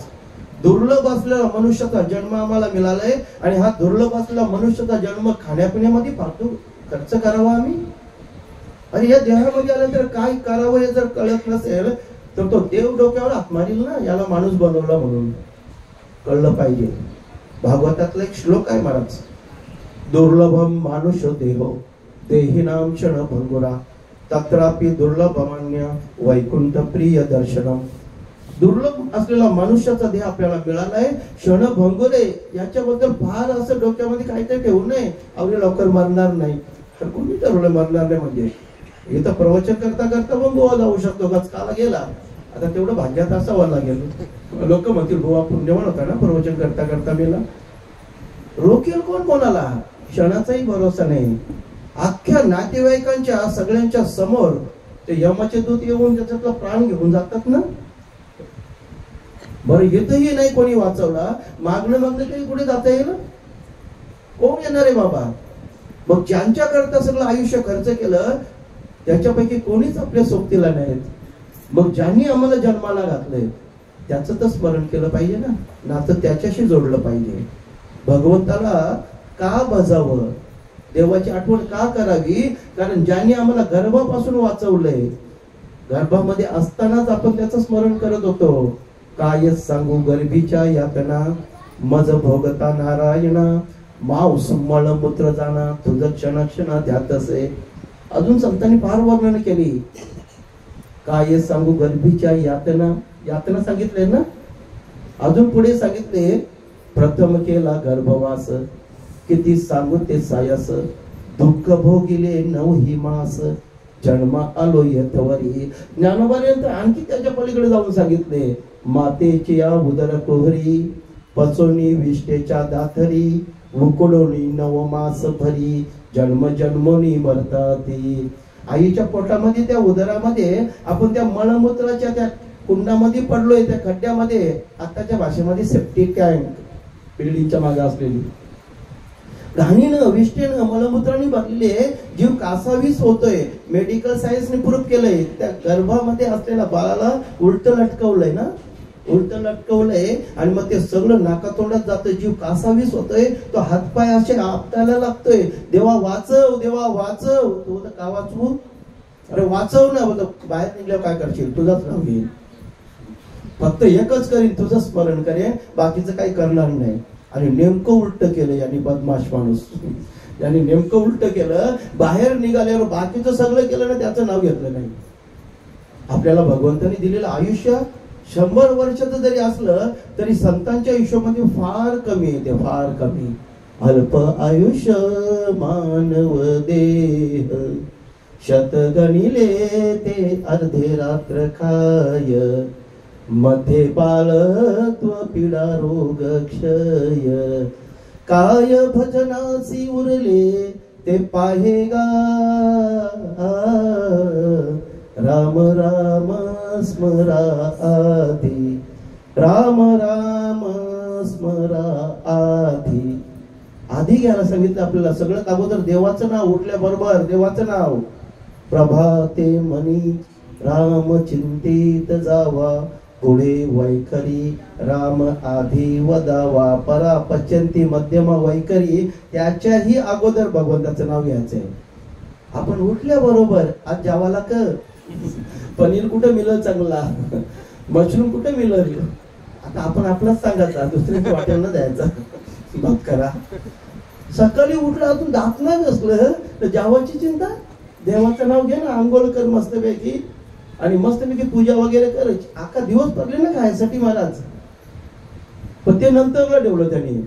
दुर्लभ असलेला मनुष्याचा जन्म आम्हाला मिळालाय आणि हा दुर्लभ असलेला मनुष्याचा जन्म खाण्यापिण्यामध्ये फालतू खर्च करावा आम्ही. आणि या देहामध्ये आल्यानंतर काय करावं हे जर कळत नसेल तर तो देव डोक्यावर हात मारील ना, याला माणूस बनवला म्हणून. कळलं पाहिजे. भागवतातला एक श्लोक आहे महाराज, दुर्लभम मानुष देहो देहिनाम क्षण भंगुरा तत्रापि दुर्लभमान्य वैकुंठ प्रिय दर्शनम. दुर्लभ असलेला मनुष्याचा देह आपल्याला मिळालाय, क्षण भंगुरे, याच्याबद्दल फार असं डोक्यामध्ये काहीतरी ठेवू नये. अवघे लवकर मरणार नाही, तर कोणी ठरवलं मरणार नाही म्हणजे? इथं प्रवचन करता करता मग गोवा जाऊ शकतो, गचकाला गेला, आता तेवढं भाग्यात असावं लागेल. लोक म्हणतील गोवा पुण्यवान होता ना, प्रवचन करता करता गेला. रोकेल कोण कोणाला? क्षणाचाही भरोसा नाही. अख्ख्या नातेवाईकांच्या सगळ्यांच्या समोर ते यमाचे दूत येऊन त्याच्यातला प्राण घेऊन जातात ना. बरं इथंही नाही कोणी वाचवला, मागणं तरी कुठे जाता येईल? कोण येणार आहे बाबा? मग ज्यांच्या करता सगळं आयुष्य खर्च केलं त्याच्यापैकी कोणीच आपल्या सोबतीला नाहीत. मग ज्यांनी आम्हाला जन्माला घातलंय त्याचं तर स्मरण केलं पाहिजे ना, नातं त्याच्याशी जोडलं पाहिजे. भगवंताला का भजावं, देवाची आठवण का करावी? कारण ज्यांनी आम्हाला गर्भापासून वाचवलंय, गर्भामध्ये असतानाच आपण त्याचं स्मरण करत होतो. काय सांगू गर्भीच्या यातना मज भोगता नारायणा मांस मळमूत्र जाणा तुझं क्षण क्षण ध्यात असे. अजून संतांनी फार वर्णन केली. काय सांगू गर्भीच्या यातना, यातना सांगितले ना. अजून पुढे सांगितले प्रथम केला गर्भवास किती सांगू ते सायस दुःख भोगिले 9 हिमास जन्म आलो यथवरी. ज्ञानोबाने आणखी त्याच्या पलीकडे जाऊन सांगितले मातेची या उदर कोहरी पचोनी विष्टेच्या दाथरी उकडोनी 9 मास भरी जन्म जन्मोनी मरताती. आईच्या पोटामध्ये त्या उदरामध्ये आपण त्या मळमूत्राच्या त्या कुंडामध्ये पडलोय, त्या खड्ड्यामध्ये. आताच्या भाषेमध्ये सेप्टिक टँक, बिल्डिंगच्या मागे असलेली घाणीनं विष्टेनं मलमूत्राने भरलेले जीव कासावीस होतोय. मेडिकल सायन्सने प्रूव्ह केलंय. त्या गर्भामध्ये असलेल्या बाळाला उलट लटकवलंय ना, उलट लटकवलंय आणि मग ते सगळं नाकातोंडात जातं, जीव कासावीस होतोय. तो हातपाय असे आपटायला लागतोय, देवा वाचव, देवा वाचव. तो बोलतो का वाचवू? अरे वाचव ना. बोलतो बाहेर निघल्यावर काय करशील? तुझाच नाव घेईल. फक्त एकच करीन, तुझं स्मरण करेन, बाकीचं काही करणार नाही. आणि नेमकं उलट केलं यांनी, बदमाश माणूस यांनी नेमकं उलट केलं. बाहेर निघाल्यावर बाकीचं सगळं केलं ना, त्याचं नाव घेतलं नाही. आपल्याला भगवंतांनी दिलेलं आयुष्य 100 वर्षाचं जरी असलं तरी संतांच्या आयुष्यामध्ये फार कमी येते, फार कमी. अल्प आयुष्य मानव देह, शत गणिले ते अर्धे रात्र खाय, मध्ये बालत्व पीडा रोग क्षय, काय भजनासी उरले ते पाहेगा, राम राम स्मरा आधी, राम राम स्मरा आधी. आधी घ्यायला सांगितलं आपल्याला. सगळ्यात अगोदर देवाचं नाव, उठल्याबरोबर देवाचं नाव. प्रभाते मनी राम चिंतित जावा, पुढे वैखरी राम आधी वदावा, परा पच्यंती मध्यमा वैखरी, त्याच्याही अगोदर भगवंताचं नाव घ्यायचंय. आपण उठल्याबरोबर आज जेवायला कर, पनीर कुठं मिळेल चांगला, मशरूम कुठं मिळेल, आता आपण आपलाच सांगायचा, दुसऱ्याच्या वाट्याला द्यायचा. मग करा. सकाळी उठलं अजून दात नाही नसलं तर जेवायची चिंता, देवाचं नाव घे ना, आंघोळ कर मस्तपैकी आणि मस्तपैकी पूजा वगैरे कर. अख्खा दिवस पडले ना खायसाठी महाराज. पण ते नंतरला ठेवलं त्यांनी.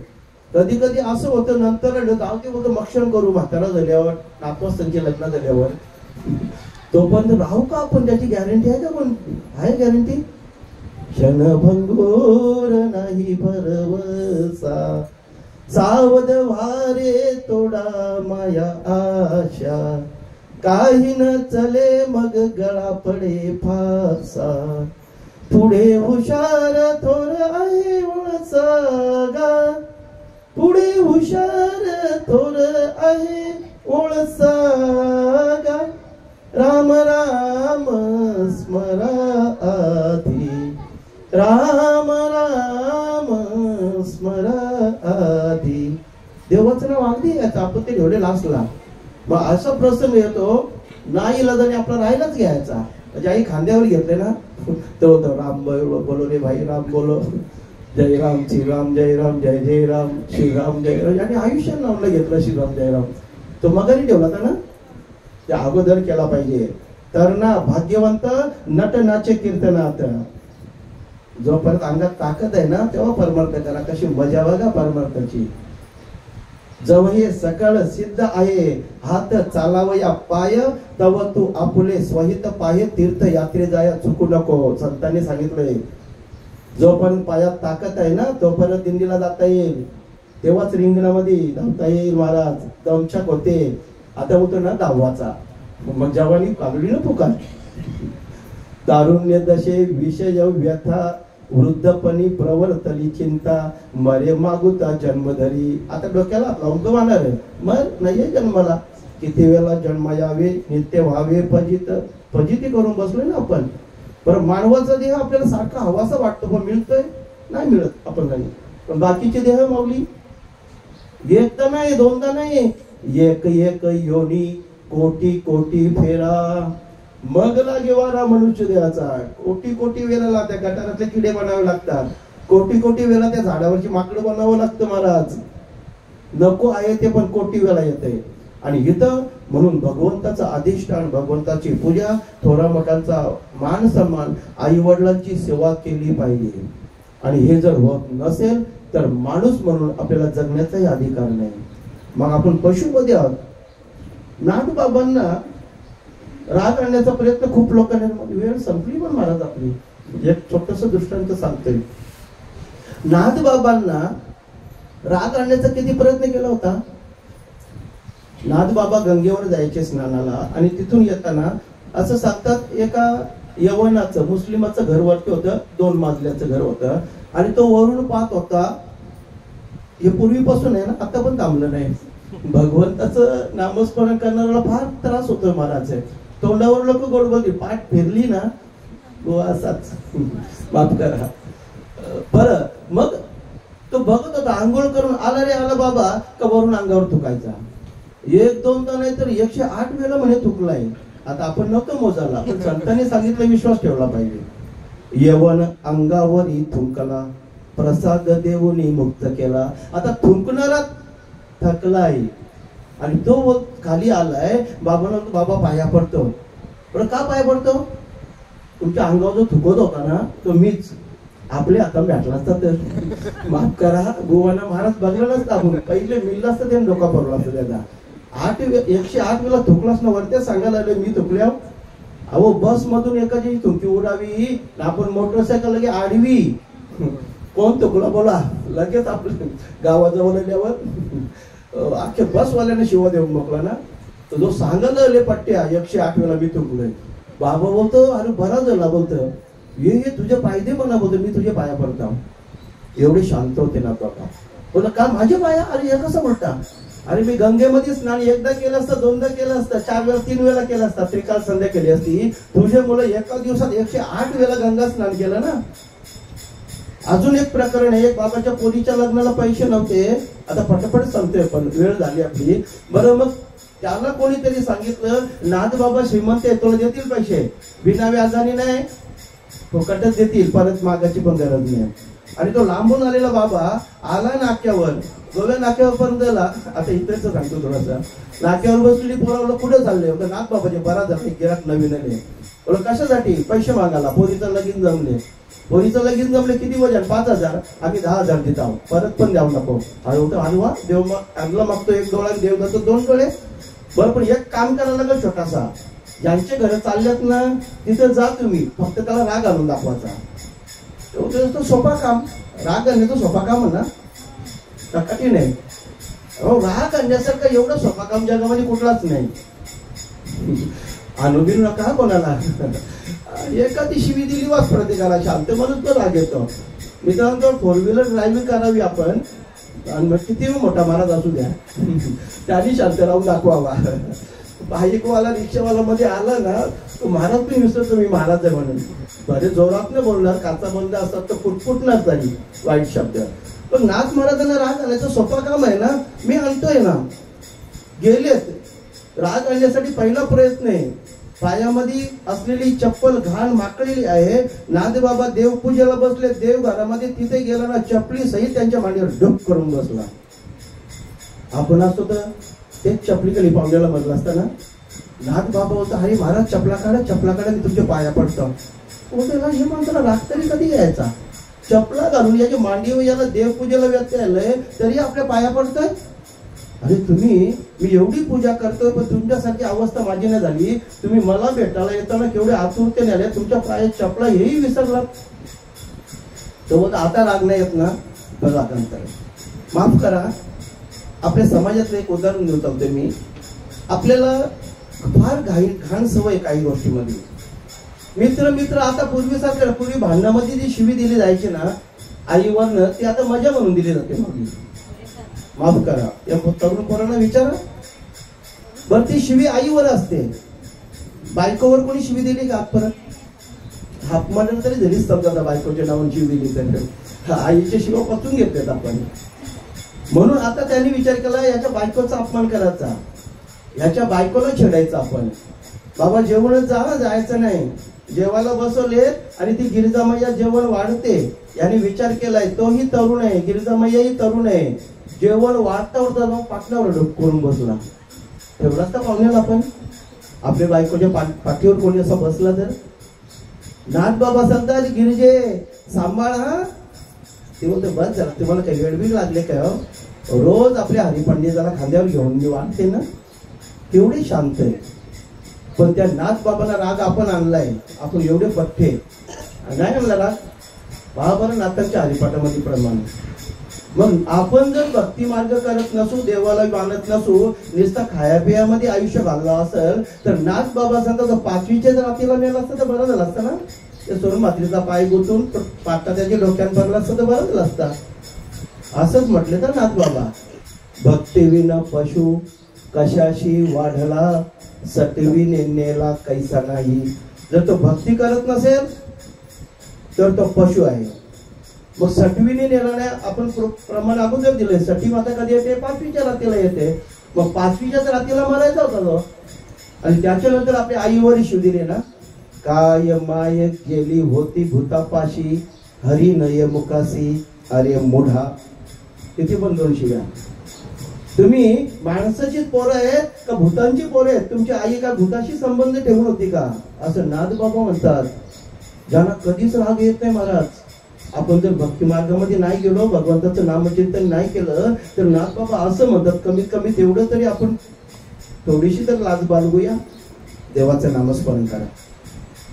कधी कधी असं होतं नंतर जाऊ ते होतं मक्षण करू म्हातारा झाल्यावर, नातवस्तांचे लग्न झाल्यावर, तोपर्यंत राहू का आपण, त्याची गॅरंटी आहे का? पण आहे गॅरंटी. क्षणभंगूर नाही भरवसा, सावध वारे तोडा माया आशा, काही न चले मग गळा पडे फासा, पुढे हुशार थोर आहे ओळसागा, पुढे हुशार थोर आहे ओळसागा, राम राम स्मरा आधी, राम राम स्मरा आधी. देवाचं नाव अगदी याचं आपण ते ठेवलेलं असला. मग असा प्रसंग येतो नाईलाजाने आपला राहायलाच घ्यायचा. म्हणजे आई खांद्यावर घेतले ना, तो राम बोलो रे भाई, राम बोलो, जय राम श्रीराम, जय राम जय जय राम, श्रीराम जय राम. आणि आयुष्यात नावला घेतलं श्रीराम जय राम. तो मगारी ठेवला होता ना, ते अगोदर केला पाहिजे. तर ना भाग्यवंत नट नाचे कीर्तनात. जोपर्यंत अंगात ताकद आहे ना तेव्हा परमार्थ करा. कशी मजा बघा परमार्थाची. जव हे सकळ सिद्ध आहे, हात चालावया पाय, तव तू आपुले स्वहित पाय, तीर्थ यात्रे जाया चुकू नको. संतांनी सांगितलंय जोपर्यंत पायात ताकद आहे ना तोपर्यंत दिंडीला जाता येईल, तेव्हाच रिंगणामध्ये धावता येईल. महाराज दमछाक होते. आता होतो ना दहावाचा, मग जवानी कागडी न पुकार. तारुण्य दशे विषय व्यथा, वृद्धपणी प्रवर्तली चिंता, मरे मागुता जन्मधरी. आता डोक्याला लावून मारणार मग नाहीये जन्माला. किती वेळा जन्म यावे, नित्य व्हावे फजित. फजिती करून बसलोय ना आपण. बरं मानवाचा देह आपल्याला सारखा हवासा वाटतो, पण मिळतोय नाही मिळत आपण नाही. पण बाकीचे देह माऊली एकदा नाही दोनदा नाही, एक एक योनी कोटी कोटी फेरा, मग लागे वारा मनुष्य देहाचा. कोटी कोटी वेळेला त्या गटारातले किडे बनावे लागतात, कोटी कोटी वेळेला त्या झाडावरची माकडं बनावं लागतं महाराज. नको आहे ते पण कोटी वेळा येते. आणि इथं म्हणून भगवंताचं अधिष्ठान, भगवंताची पूजा, थोरा मोठ्यांचा मान सन्मान, आई वडिलांची सेवा केली पाहिजे. आणि हे जर होत नसेल तर माणूस म्हणून आपल्याला जगण्याचाही अधिकार नाही. मग आपण पशुमध्ये आहोत. नाथबाबांना राग आणण्याचा प्रयत्न खूप लोकांनी, वेळ संपली पण महाराज आपली. एक छोटस दृष्टांत सांगतोय. नाथबाबांना राग आणण्याचा किती प्रयत्न केला होता. नाथबाबा गंगेवर जायचे स्नानाला आणि तिथून येताना असं सांगतात एका यवनाचं मुस्लिमाचं घर वरती होतं, 2 मजल्याचं घर होतं. आणि तो वरून पाहत होता. हे पूर्वीपासून आहे ना, आता पण थांबलं नाही. भगवंताचं नामस्मरण करणाऱ्याला फार त्रास होतोय महाराज. तोंडावर लोक गोड बोलली, पाठ फिरली ना गो असाच, माफ करा. बरं मग तो बघत होता, आंघोळ करून आला रे आला बाबा का वरून अंगावर थुकायचा. 1-2दा नाही तर 108 वेळा म्हणे थुकलाय. आता आपण नव्हतं मोजायला, पण संतांनी सांगितलं विश्वास ठेवला पाहिजे. यवन अंगावरी थुंकला, प्रसाद देऊनी मुक्त केला. आता थुंकणारा थकलाय आणि तो खाली आलाय. बाबा पाया पडतो. पण का पाया पडतो? तुमच्या अंगावर जो थुकत होता ना तो मीच. आपले आता भेटला असता तर माफ करा, गोवाना महाराज बघला नसता. आपण पहिले मिळला असतं त्याने डोका पडला असतं त्याचा. 108 वेळा थुकलास ना वरत्या सांगायला लागले मी थुकल्या. अहो बस मधून एकाची थुंकी उडावी, आपण मोटरसायकल लगे आडवी. कोण थुकला बोला? लगेच आपल्या गावाजवळ आल्यावर अख्ख्या बसवाल्याने शिवा देऊन मोकला ना. तर जो सांगायला लागले पट्ट्या 108 वेळा मी थुकलोय. बाबा बोलतो अरे बरा झाला, बोलतो ये तुझे पायदे म्हणा, बोलतो मी तुझे पाया पडता. एवढे शांत होते ना बाबा. बोला का माझे पाया? अरे हे कसं म्हणता? अरे मी गंगेमध्ये स्नान एकदा केलं असतं, दोनदा केलं असतं, 4 वेळा 3 वेळा केलं असतं, त्रिकाल संध्या केली असती. तुझे मुलं एका दिवसात 108 वेळा गंगा स्नान केलं ना. अजून एक प्रकरण आहे. एक बाबाच्या पोरीच्या लग्नाला पैसे नव्हते. आता पटपट सांगतोय पण वेळ झाली आपली. बरं मग त्याला कोणीतरी सांगितलं नाथ बाबा श्रीमंत आहे, तुला देतील पैसे, बिना व्याजाने नाही, फुकटच देतील, परत मागायची पण गरज नाही. आणि तो लांबून आलेला बाबा आला नाक्यावर, गोव्या नाक्यावर पर्यंत आला. आता इथेच सांगतो थोडासा. नाक्यावर बसलेली पोरावलं कुठे चालले? नाथ बाबाचे बरा झाले, गिराक नवीन आले. कशासाठी? पैसे मागायला. पोरीचं लगीन जमले. पोरीचं लगीन जमले किती वजन? 5000. आम्ही 10,000 देत आहोत, परत पण द्यावं नको. हलवा देव आणला मागतो 1 डोळा, देव जातो 2 डोळे. बरं पण एक काम करायला लागेल छोटासा. ज्यांचे घर चालल्यात ना तिथे जा तुम्ही, फक्त त्याला राग आणून दाखवायचा. तो सोपा काम. राग आणण्याचं सोपा काम ना, कठीण आहे. राग आणण्यासारखं एवढं सोपा काम जगामध्ये कुठलाच नाही. अनुभव नका कोणाला. एखादी शिवी दिली वाच प्रत्येकाला, शांत माणूस तो राग येतो. मित्रांनो 4 व्हीलर ड्रायव्हिंग करावी आपण, आणि मग किती मोठा महाराज असू द्या त्यांनी शांत राहून दाखवावा. बाईकवाला रिक्षावाला मध्ये आला ना तो महाराज पण विसरतो मी महाराज आहे म्हणून. बरे जोरात न बोलणार, काचा बंद असतात तर फुटफुटणार तरी वाईट शब्द. पण नाथ महाराजांना राग आणायचं सोपा काम आहे ना. मी आणतोय ना. गेलेत राग आणण्यासाठी पहिला प्रयत्न आहे. पायामध्ये असलेली चप्पल घाण माकळलेली आहे. नाथबाबा देवपूजेला बसले, देव घरामध्ये, तिथे गेला ना चपली सहित त्यांच्या मांडीवर डुक करून बसला. आपण असतो तर तेच चपली खाली पावण्याला म्हटलं असतं ना. नाथबाबा होता हरी महाराज चपला काढा मी तुमच्या पाया पडतो. हे माणसाला राग तरी कधी यायचा? चपला घालून याच्या मांडीवर याला देवपूजेला व्यत्यय आलंय तरी आपल्या पाया पडतोय. अरे मी एवढी पूजा करतोय पण तुमच्यासारखी अवस्था माझी नाही झाली. तुम्ही मला भेटायला येताना केवढे आतुरतेने आले, तुमच्या पायात चपला हेही विसरला. तो बोलतो आता राग नाही येत ना. बघा नंतर माफ करा. आपल्या समाजातलं एक उदाहरण देऊ चालतोय मी. आपल्याला फार घाण सवय काही गोष्टीमध्ये. मित्र आता पूर्वीसारखं, पूर्वी भांडणामध्ये जी शिवी दिली जायची ना आईवरनं, ती आता मजा म्हणून दिली जाते. माफ करा. या तरुण पोरांना विचारा बर, ती शिवी आईवर असते. बायकोवर कोणी शिवी दिली का आजपर्यंत? हात मांडण तरी झालीच समजा बायकोच्या नावाने शिवी दिली तर आईच्या शिवा पचून घेतलेत आपण. म्हणून आता त्यांनी विचार केला याच्या बायकोचा अपमान करायचा, याच्या बायकोला छेडायचं आपण. बाबा जेवणच जायचं नाही. जेवायला बसवले आणि ती गिरिजामय्या जेवण वाढते. याने विचार केलाय तोही तरुण आहे, गिरिजामय्याही तरुण आहे. जेवण वाढता पाटणावर डोक करून बसला. एवढाच का पाहुण्याला आपण आपल्या बायकोच्या पाठीवर कोणी असं बसला तर? नाथ बाबा सांगतात गिरिजे सांभाळ हा. ते बोलते बस झाला, तुम्हाला काही वेळबीड लागले काय? रोज आपल्या हरिपंडिताला खांद्यावर घेऊन मी वाटते ना. तेवढी शांत आहे. पण त्या नाथ बाबाला राग आपण आणलाय. आपण एवढे पठ्ठे नाही आणला राग. बाबा नाथांच्या हरिपाठामध्ये प्रमाणे. मग आपण जर भक्ती मार्ग करत नसू, देवाला मानत नसू, नुसता खायापियामध्ये आयुष्य घाललं असेल तर नाथ बाबा सांगतात 5वीच्या जर रात्रीला नेला असतं तर बरं झालं असतं ना. ते सोडून मात्रीचा पाय गुंतून पाटा त्याच्या डोक्यात पडला असतं तर बरं झालं असता. असंच म्हटलं तर नाथ बाबा. भक्तीविना पशु कशाशी वाढला, सटवी नेला कैसा नाही. जर तो भक्ती करत नसेल तर तो पशु आहे. मग सटवीने नेला नाही. आपण प्रमाण अगोदर दिलंय. सटी माता कधी येते? 5वीच्या रात्रीला येते. मग 5वीच्याच रात्रीला मरायचा होता तो. आणि त्याच्यानंतर आपल्या आईवर शिव दिले ना. काय माय गेली होती भूतापाशी, हरी नय मुकासी अरे मोढा. तिथे पण 2 शिव्या. तुम्ही माणसाचीच पोरं आहेत का भूतांची पोरं आहेत? तुमची आई का भूताशी संबंध ठेवून होती का? असं नाथबाबा म्हणतात. ज्यांना कधीच राग येत नाही महाराज. आपण जर भक्ती मार्गामध्ये नाही गेलो, भगवंताचं नामचिंतन नाही केलं, तर नाथबाबा असं म्हणतात, कमीत कमी तेवढं तरी आपण थोडीशी तर लाज बाळगूया. देवाचं नामस्मरण करा.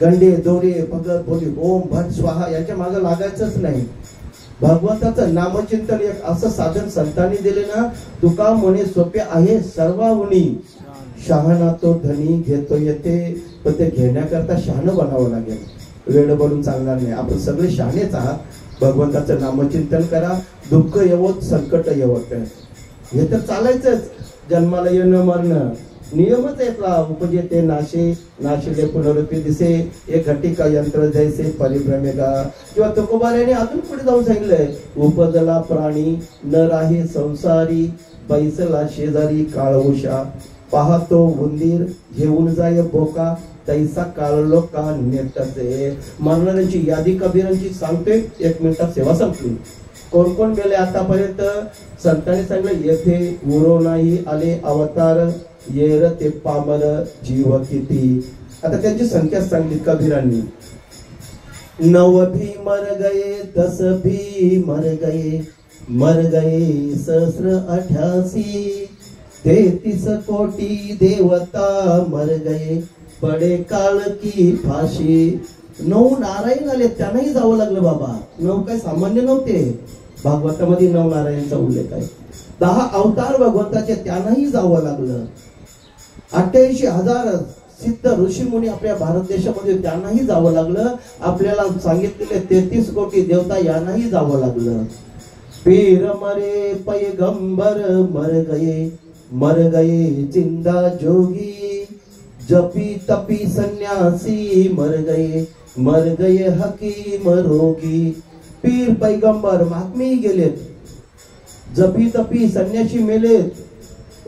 गंडे दोरे भगत बोली ओम भट स्वाहा याच्या मागे लागायचंच नाही. भगवंताचं नामचिंतन एक असं साधन संतांनी दिले ना, तुका म्हणे सोपे आहे सर्वाहुनी, शहाणा तो धनी घेतो येते. पण ते घेण्याकरता शहाणं बनावं लागेल. वेळ बोलून चालणार नाही. आपण सगळे शहाणेच आहात. भगवंताचं नामचिंतन करा. दुःख येवोत संकट येवोत हे तर चालायचंच. जन्माला येणं मरणं नियमच आहे. उपजेते नाशे नाशिले पुनरुपी दिसे, एक घटिका यंत्र जैसे परिभ्रमेगा. किंवा तुकोबाऱ्याने अजून पुढे जाऊन सांगितलंय, उपजला प्राणी न राही संसारी, बैसला शेजारी काळवुषा. पाहतो उंदीर घेऊन जाय बोका, तैसा काळलो का नेटसे. मरणाऱ्यांची यादी कबीरांची सांगते. 1 मिनिटात सेवा संपली. कोण कोण गेले आतापर्यंत? संतांनी सांगितलं, येथे उरो नाही आले अवतार, येर ते पामर जीव किती. आता त्यांची संख्या सांगली कबीरांनी. 9 भी मर गए, 10 भी मर गए सहस्र 88. 33 कोटी देवता मर गए, पडे काळ की फाशी. 9 नारायण आले, त्यांनाही जावं लागलं बाबा. 9 काही सामान्य नव्हते. भागवतामध्ये 9 नारायणचा उल्लेख आहे. 10 अवतार भगवंताचे, त्यांनाही जावं लागलं. 88,000 सिद्ध ऋषी मुनी आपल्या भारत देशामध्ये, त्यांनाही जावं लागलं. आपल्याला सांगितलेले 33 कोटी देवता यांनाही जावं लागलं. पीर मरे पैगंबर मर गए जिंदा जोगी, जपी तपी सन्यासी मर गए हकीम रोगी. पीर पैगंबर महात्मे गेलेत, जपी तपी संन्यासी मेलेत.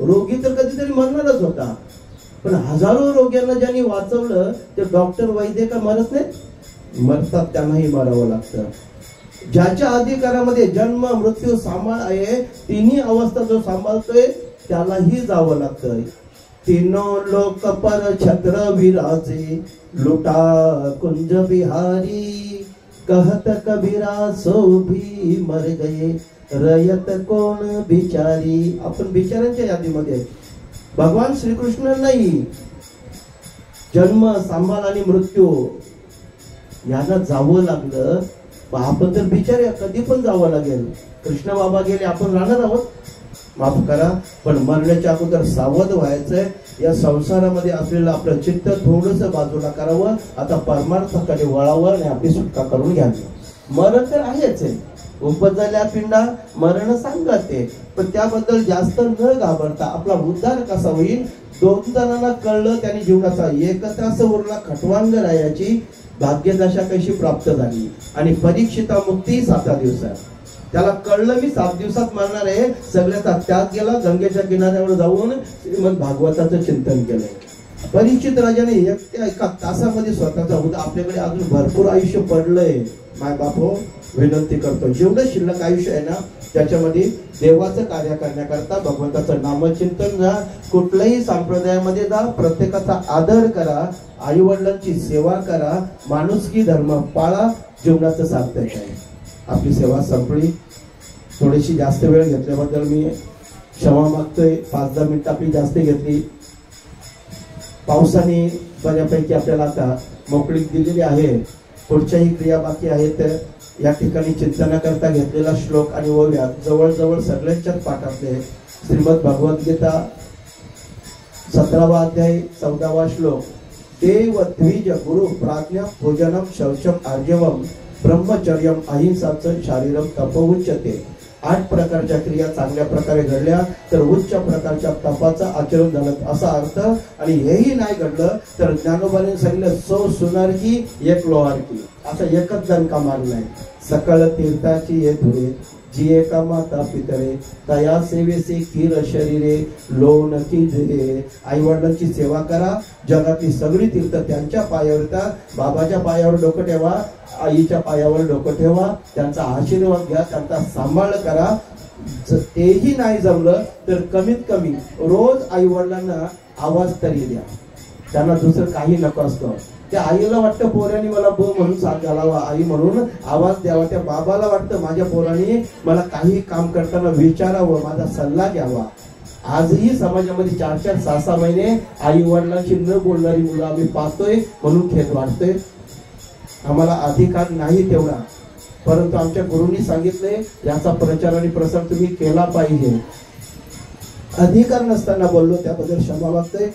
रोगी तर कधीतरी मरणारच होता. पण हजारो रोग्यांना ज्यांनी वाचवलं, ते डॉक्टर वैद्य का मरत नाही? मरतात. त्यांनाही मरावं लागतं. ज्याच्या अधिकारामध्ये जन्म मृत्यू सांभाळ आहे, तिन्ही अवस्था जो सांभाळतोय त्यालाही जावं लागतं. तीनों लोक पर छत्र विराजे, लुटा कुंज बिहारी. कहत कबीरा सो भी मर गए, रयत कोण बिचारी. आपण बिचाऱ्यांच्या यादीमध्ये. भगवान श्रीकृष्ण नाही. जन्म सांभाळ आणि मृत्यू यांना जावं लागलं. आपण तर बिचारे, कधी पण जावं लागेल. कृष्ण बाबा गेले, आपण राहणार आहोत. माफ करा, पण मरण्याच्या अगोदर सावध व्हायचंय. या संसारामध्ये असलेलं आपलं चित्त थोडंसं बाजूला करावं. आता परमार्थाकडे वळावं आणि आपली सुटका करून घ्यावी. मरण तर आहेच आहे. उपजल्या पिंडा मरण सांगते, पण त्याबद्दल जास्त न घाबरता आपला उद्धार कसा होईल. 2 जणांना कळलं, त्यांनी जीवनाचा एकत्रास उरला खटवांग रायाची भाग्यदशा कशी प्राप्त झाली. आणि परीक्षिता मुक्ती 7 दिवसात. त्याला कळलं मी 7 दिवसात मरणार आहे. सगळ्याचा त्याग गेला. गंगेच्या किनाऱ्यावर जाऊन श्रीमद भागवताचं चिंतन केलं. परीक्षित राजाने एका तासामध्ये स्वतःचा उद्धार. आपल्याकडे अजून भरपूर आयुष्य पडलंय. माय बापो, विनंती करतो, जेवढं शिल्लक आयुष्य आहे ना, त्याच्यामध्ये देवाचं कार्य करण्याकरता भगवंताचं नामचिंतन जा. कुठल्याही संप्रदायामध्ये जा, प्रत्येकाचा आदर करा, आई वडिलांची सेवा करा, माणुसकी धर्म पाळा. जीवनाचं सार्थक आहे. आपली सेवा संपली. थोडीशी जास्त वेळ घेतल्याबद्दल मी क्षमा मागतोय. 5-10 मिनिटं आपली जास्त घेतली. पावसाने बऱ्यापैकी आपल्याला आता मोकळीक दिलेली आहे. पुढच्याही क्रिया बाकी आहेत. या ठिकाणी चिंतनाकरता घेतलेला श्लोक आणि ओव्या जवळजवळ सगळ्यांच्याच पाठातले. श्रीमद भगवद्गीता 17वा अध्याय 14वा श्लोक. देव द्विज गुरु प्राज्ञा भोजनम शौचम आर्जवम ब्रह्मचर्यम अहिंसाचं शारीरम तप उच्चते. 8 प्रकारच्या क्रिया चांगल्या प्रकारे घडल्या तर उच्च प्रकारच्या तपाचं आचरण झालं असा अर्थ. आणि हेही नाही घडलं तर ज्ञानोबाने सांगितलं, 100 सुनार की 1 लोहार की. असा एकच दणका मारलाय. सकळ तीर्थाची ये धुरे जी एका माता पितरे तया सेवेसे किर शरीरे लोन की जे. आई वडिलांची सेवा करा. जगातली सगळी तीर्थ त्यांच्या पायावर येतात. बाबाच्या पायावर डोकं ठेवा, आईच्या पायावर डोकं ठेवा, त्यांचा आशीर्वाद घ्या, त्यांचा सांभाळ करा. तेही नाही जमलं तर कमीत कमी रोज आई वडिलांना आवाज तरी द्या. त्यांना दुसरं काही नको असतं. त्या आईला वाटतं पोरांनी मला बो म्हणून साथ घालावा, आई म्हणून आवाज द्यावा. त्या बाबाला वाटतं माझ्या पोरांनी मला काही काम करताना विचारावं, माझा सल्ला घ्यावा. आजही समाजामध्ये 4-4, 6-6 महिने आई वडिलांशी न बोलणारी मुलं आम्ही पाहतोय, म्हणून खेद वाटतोय. आम्हाला अधिकार नाही तेवढा, परंतु आमच्या गुरूंनी सांगितले याचा प्रचार आणि प्रसार तुम्ही केला पाहिजे. अधिकार नसताना बोललो त्याबद्दल क्षमा मागतोय.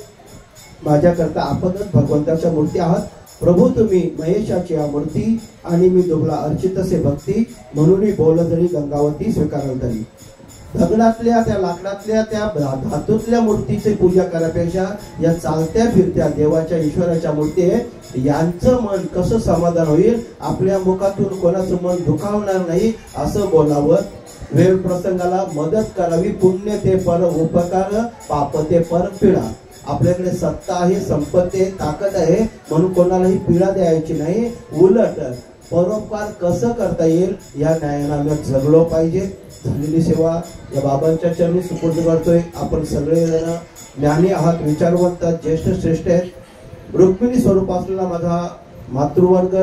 माझ्याकरता आपणच भगवंताच्या मूर्ती आहात. प्रभू तुम्ही महेशाची मूर्ती आणि मी दुबळा अर्चित असे भक्ती म्हणून बोल जरी गंगावती स्वीकाराल तरी. दगडातल्या त्या लाकडातल्या त्या धातूतल्या मूर्तीची पूजा करण्यापेक्षा या चालत्या फिरत्या देवाच्या ईश्वराच्या मूर्ती यांचं मन कसं समाधान होईल, आपल्या मुखातून कोणाचं मन दुखावणार नाही असं बोलावं. वेळ प्रसंगाला मदत करावी. पुण्य ते पर उपकार, पाप ते पर पीडा. आपल्याकडे सत्ता आहे, संपत्ती आहे, ताकद आहे म्हणून कोणालाही पीडा द्यायची नाही. उलट परोपकार कसं करता येईल या न्यायाने जगलो पाहिजे. झालेली सेवा या बाबांच्या चरणी सुपूर्द करतोय. आपण सगळेजण ज्ञानी आहात, विचारवंत, ज्येष्ठ श्रेष्ठ आहेत. रुक्मिणी स्वरूप असलेला माझा मातृवर्ग,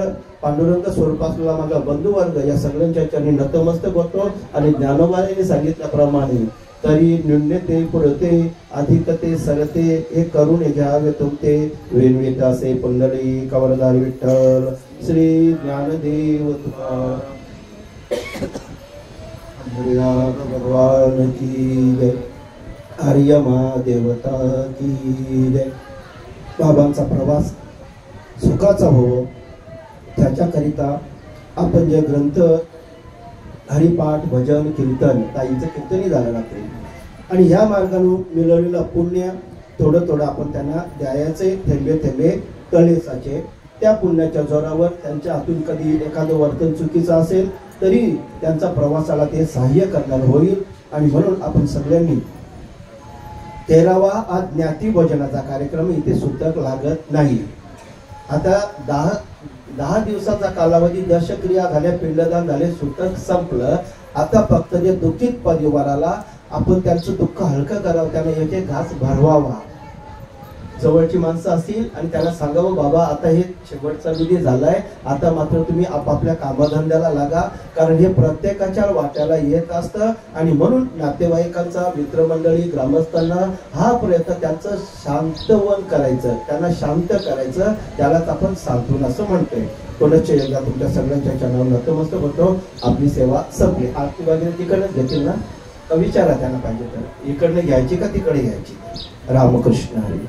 पांडुरंग स्वरूप असलेला माझा बंधुवर्ग या सगळ्यांच्या चरणी नतमस्तक होतो. आणि ज्ञानोबाने सांगितल्याप्रमाणे तरी न्यून्यते पुरते अधिकते सरते हे करून घ्यावे तुमते. वेणवेतासे पुंडली कवरदार विठ्ठल श्री ज्ञानदेव भगवान की जय. आर्य महादेवता की जय. बाबांचा प्रवास सुखाचा हो त्याच्याकरिता आपण जे ग्रंथ हरिपाठ, भजन, कीर्तन, ताईचं कीर्तनही झालं रात्री, आणि ह्या मार्गाने मिळवलेलं पुण्य थोडं थोडं आपण त्यांना द्यायचे. थेंबे थेंबे तळे साचे. त्या पुण्याच्या जोरावर त्यांच्या हातून कधी एखादं वर्तन चुकीचं असेल तरी त्यांचा प्रवासाला ते सहाय्य करणार होईल. आणि म्हणून आपण सगळ्यांनी 13वा आज ज्ञाती भोजनाचा कार्यक्रम इथे सुतक लागत नाही. आता 10 दिवसाचा कालावधी दशक्रिया झाल्या, पिंडदान झाले, सुतक संपलं. आता फक्त जे दुःखित परिवाराला आपण त्यांचं दुःख हलकं करावं, त्यांना एक घास भरवावा. जवळची माणसं असतील आणि त्याला सांगावं बाबा आता हे शेवटचा विधी झालाय, आता मात्र तुम्ही आपापल्या कामधंद्याला लागा. कारण हे प्रत्येकाच्या वाट्याला येत असतं. आणि म्हणून नातेवाईकांचा, मित्रमंडळी, ग्रामस्थांना हा प्रयत्न त्यांचं शांतवन करायचं, त्यांना शांत करायचं, त्यालाच आपण सांत्वन असं म्हणतोय. पुनश्च एकदा तुमच्या सगळ्यांच्या चरणावर नतमस्तक होतो. आपली सेवा संपली. आरती वगैरे तिकडनंच घेतील ना, का विचारा त्यांना पाहिजे तर इकडनं घ्यायची का तिकडे घ्यायची. रामकृष्ण हरी.